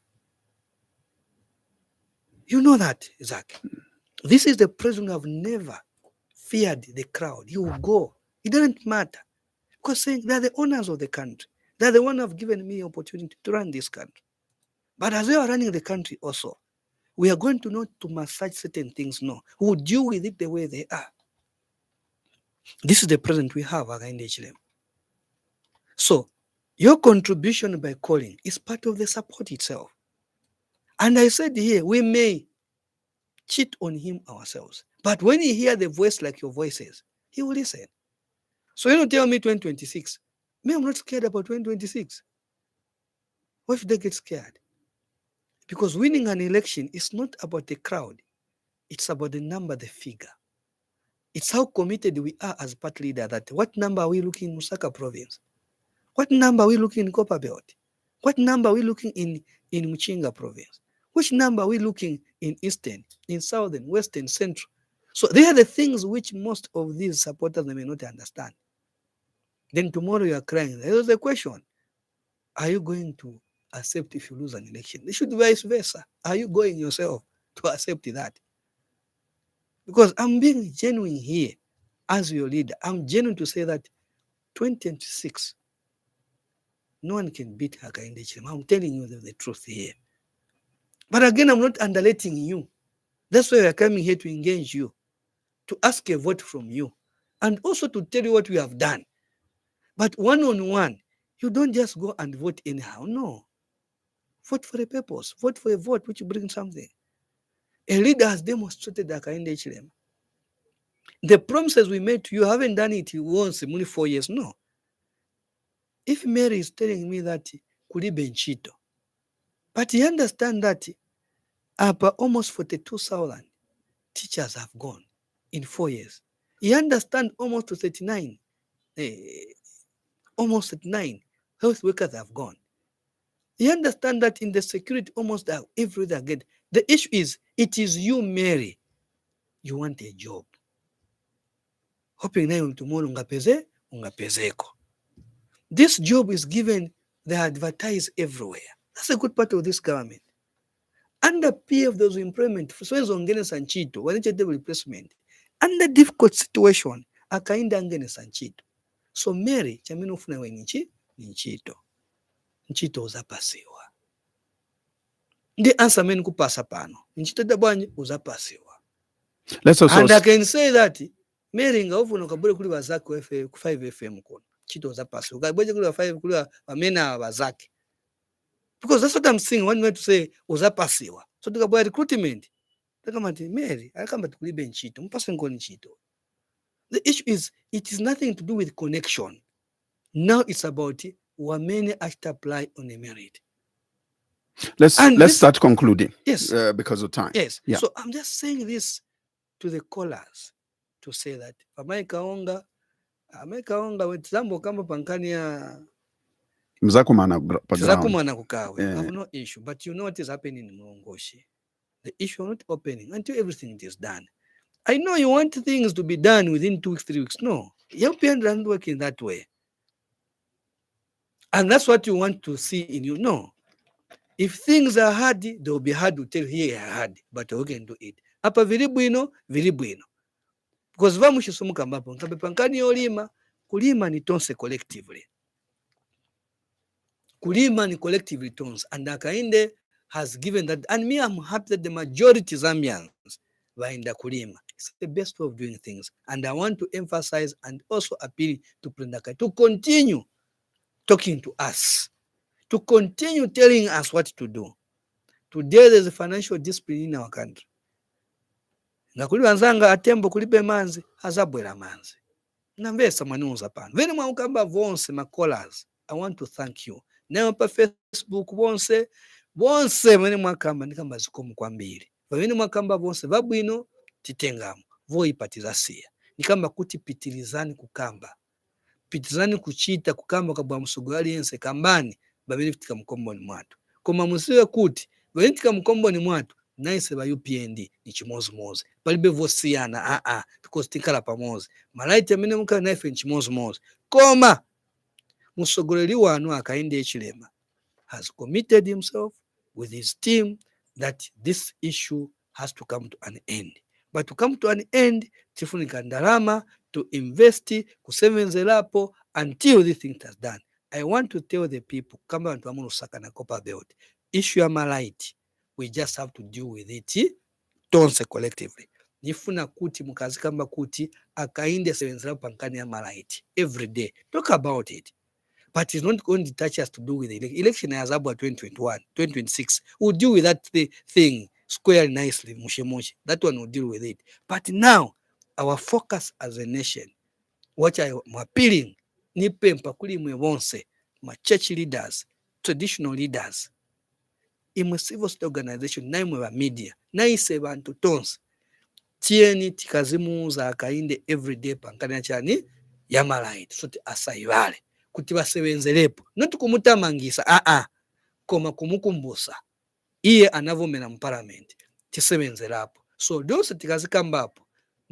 You know that, Zach. This is the president who have never feared the crowd. He will go. It doesn't matter. Because saying they're the owners of the country. They're the one who have given me opportunity to run this country. But as they are running the country also, we are going to not to massage certain things, no. We will deal with it the way they are. This is the president we have, Againde. So, your contribution by calling is part of the support itself. And I said here, we may cheat on him ourselves. But when he hears the voice like your voices, he will listen. So you don't tell me 2026. Me, I'm not scared about 2026. Why should they get scared? Because winning an election is not about the crowd. It's about the number, the figure. It's how committed we are as party leader that what number are we looking in Lusaka province? What number are we looking in Copper Belt? What number are we looking in Muchinga province? Which number are we looking in Eastern, in Southern, Western, Central? So they are the things which most of these supporters may not understand. Then tomorrow you are crying. There's a question. Are you going to accept if you lose an election? They should be vice versa. Are you going yourself to accept that? Because I'm being genuine here as your leader. I'm genuine to say that 2026, no one can beat Hakainde Hichilema. I'm telling you the truth here. But again, I'm not underrating you. That's why we are coming here to engage you, to ask a vote from you, and also to tell you what we have done. But one-on-one, you don't just go and vote anyhow. No. Vote for a purpose. Vote for a vote which brings something. A leader has demonstrated Hakainde Hichilema. The promises we made to you haven't done it once, only 4 years. No. If Mary is telling me that Kulibe Nchito, but you understand that almost 42,000 teachers have gone in 4 years. You understand almost 39, almost 39 health workers have gone. You understand that in the security, almost everywhere again. The issue is, it is you, Mary, you want a job. Hoping na tomorrow ungapezeko. This job is given, they advertise everywhere. That's a good part of this government. Under peer of those employment, so ngene sanchito, wanichete replacement. Under difficult situation, akainda ngene sanchito. So Mary, chamino ufuna we nchito. Nchito uzapasiwa. The answer men kupasa pano. Nchito dabwanyi uzapasiwa. Let's also and I can say that Mary nga ufuna kabule kuli wazaki ku 5 FM kono. Nchito uzapasiwa. Kabule kuli wa 5 kuli wa mena wazaki. Because that's what I'm saying. One way to say uzapasiwa. So tukabwa recruitment. Takamati Mary, akamba tukulibe nchito. Mpasa ngoni nchito. The issue is, it is nothing to do with connection. Now it's about what many actually apply on a merit. Let's start concluding. Yes. Because of time. Yes. Yeah. So I'm just saying this to the callers to say that America onga with Zambo kamba pankani ya Mzakumana kukawe. I have no issue. But you know what is happening in Mulongoshi. The issue is not opening until everything is done. I know you want things to be done within 2 weeks, 3 weeks. No. UPND doesn't work in that way. And that's what you want to see in you. No. If things are hard, they will be hard to tell here hard, but we can do it. Apa viri bwino. Because vamushi sumuka mbapo. Nkabe pankani olima, kulima ni tonse collectively. Kulima ni collectively tons. And Hakainde has given that. And me, I'm happy that the majority Zambians were in the kulima. It's the best way of doing things. And I want to emphasize and also appeal to Prendaka to continue talking to us, to continue telling us what to do. Today, there's a financial discipline in our country. Ngakuli wanzanga atembo kulibe manzi, hazabwela manzi. Nambesa manuza pano. Veni mwaukamba vonse makolas. I want to thank you. Now pa Facebook vonse veni mwakamba nikamba zikomu kwa mbili. Veni mwakamba vonse vabwino titengamu. Voipatizasia. Nikamba kuti pitilizani kukamba. Pitilizani kuchita kukamba kabwa msugali yense kambani. Babili fitika mkomboni mwatu. Koma musiwe kuti, babili fitika mkomboni mwatu. Naise ba UPND ni chimozi. Palibe vosiana, because tinkala pamozi. Malaiti ya mine muka naife ni chimozi. Koma, musogoleli wanu Hakainde Hichilema has committed himself with his team that this issue has to come to an end. But to come to an end, tifunika ndalama to invest, kusevenzelapo until this thing is done. I want to tell the people, kama wantu wamu Lusaka na Copper Belt, issue ya malaiti, we just have to deal with it, tonse collectively. Nifuna kuti mukazi kamba kuti Hakainde sevenzelapo pankani ya malaiti every day. Talk about it. But it's not going to touch us to do with the election as about 2021, 2026. We'll deal with that thing square nicely, mushe. That one will deal with it. But now, our focus as a nation what I am appealing, nipempa kuli mwe wonse, ma church leaders, traditional leaders, imwe civil society organization, naimwe wa media, naise bantu tonse, tieni tikazimuza akainde everyday pankana chani yamalaiti, sote asayivale, kuti basebenzelepo, not kumutamangisa, koma kumukumbusa, iye anavomera mparamenti, tisebenzelapo. So donse tikazikambapo,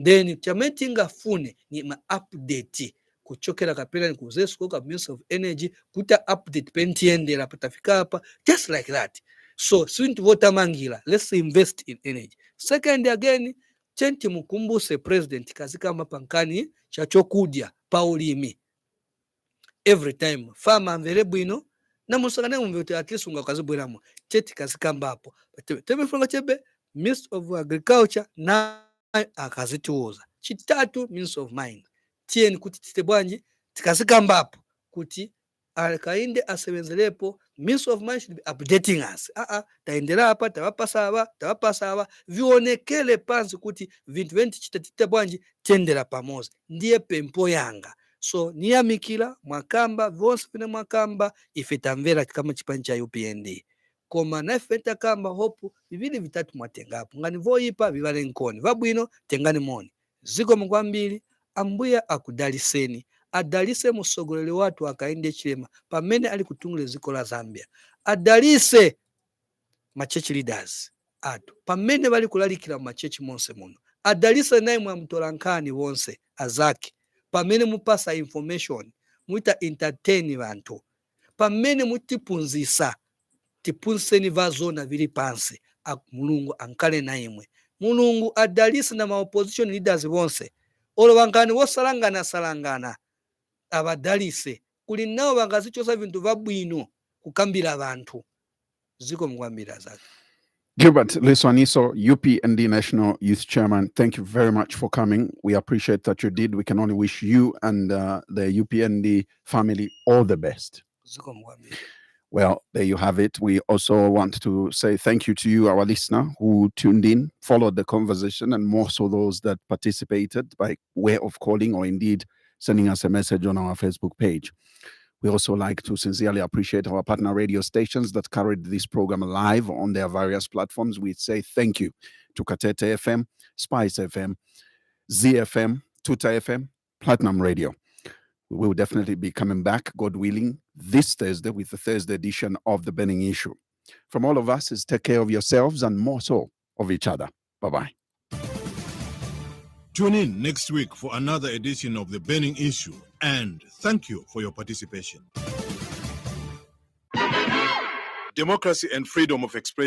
then chameti ngafune ni ma-update, kuchokera kapela ni kuzesko ka Ministry of Energy, kuta update pentiendela patafika hapa, just like that. So, swintu vota mangila, let's invest in energy. Second again, chenti mukumbuse president kazikamba pankani chachokudya paulimi. Every time, farmer mvere bwino, na musakane mvete at least unga kazibwiramo, cheti kazikamba hapo. Teme funga chebe, Minister of Agriculture, na akazituoza. Chitatu, Minister of Mine. Tieni kuti titebwanji, tikazikamba hapo, kuti alkainde asebenzelepo, Minister of Mine should be updating us. Taendera hapa, tawapasa hapa, vionekele pansi kuti vintu venti chitatite bwanji, tendera pamoza. Ndiye pempo yanga. So, niyamikila, mwakamba, vonsi pine mwakamba, ifetamvera kama chipancha UPND. Koma na ifeta kamba hopu, vivili vitatu mwatengapo. Ngani voipa, vivale nkoni. Vabuino, tengani moni. Ziko mkwambili, ambuya akudaliseni. Adalise musogolele watu akainde chilema. Pamene ali kutungule ziko la Zambia. Adalise machechi leaders. Atu. Pamene wali kulalikila machechi monse muno. Adalise nae mwamtolankani wonse. Azaki. Pamene mupasa information. Muita entertain vantu. Pamene mutipunzisa. Tipunseni vazona vili pansi. Mulungu ankale na imwe. Mulungu adalise na opposition leaders wonse. Olo wangani salangana. Abadalise. Kuli nao wangazichosa vintu vabwino kukambila abantu. Ziko mwambila zake. Gilbert Liswaniso, UPND National Youth Chairman, thank you very much for coming. We appreciate that you did. We can only wish you and the UPND family all the best. Ziko mwambila. Well, there you have it. We also want to say thank you to you, our listener, who tuned in, followed the conversation, and more so those that participated by way of calling or indeed sending us a message on our Facebook page. We also like to sincerely appreciate our partner radio stations that carried this program live on their various platforms. We say thank you to Katete FM, Spice FM, ZFM, Tuta FM, Platinum Radio. We will definitely be coming back, God willing, this Thursday with the Thursday edition of The Burning Issue. From all of us is take care of yourselves and more so of each other. Bye-bye. Tune in next week for another edition of The Burning Issue, and thank you for your participation. Democracy and freedom of expression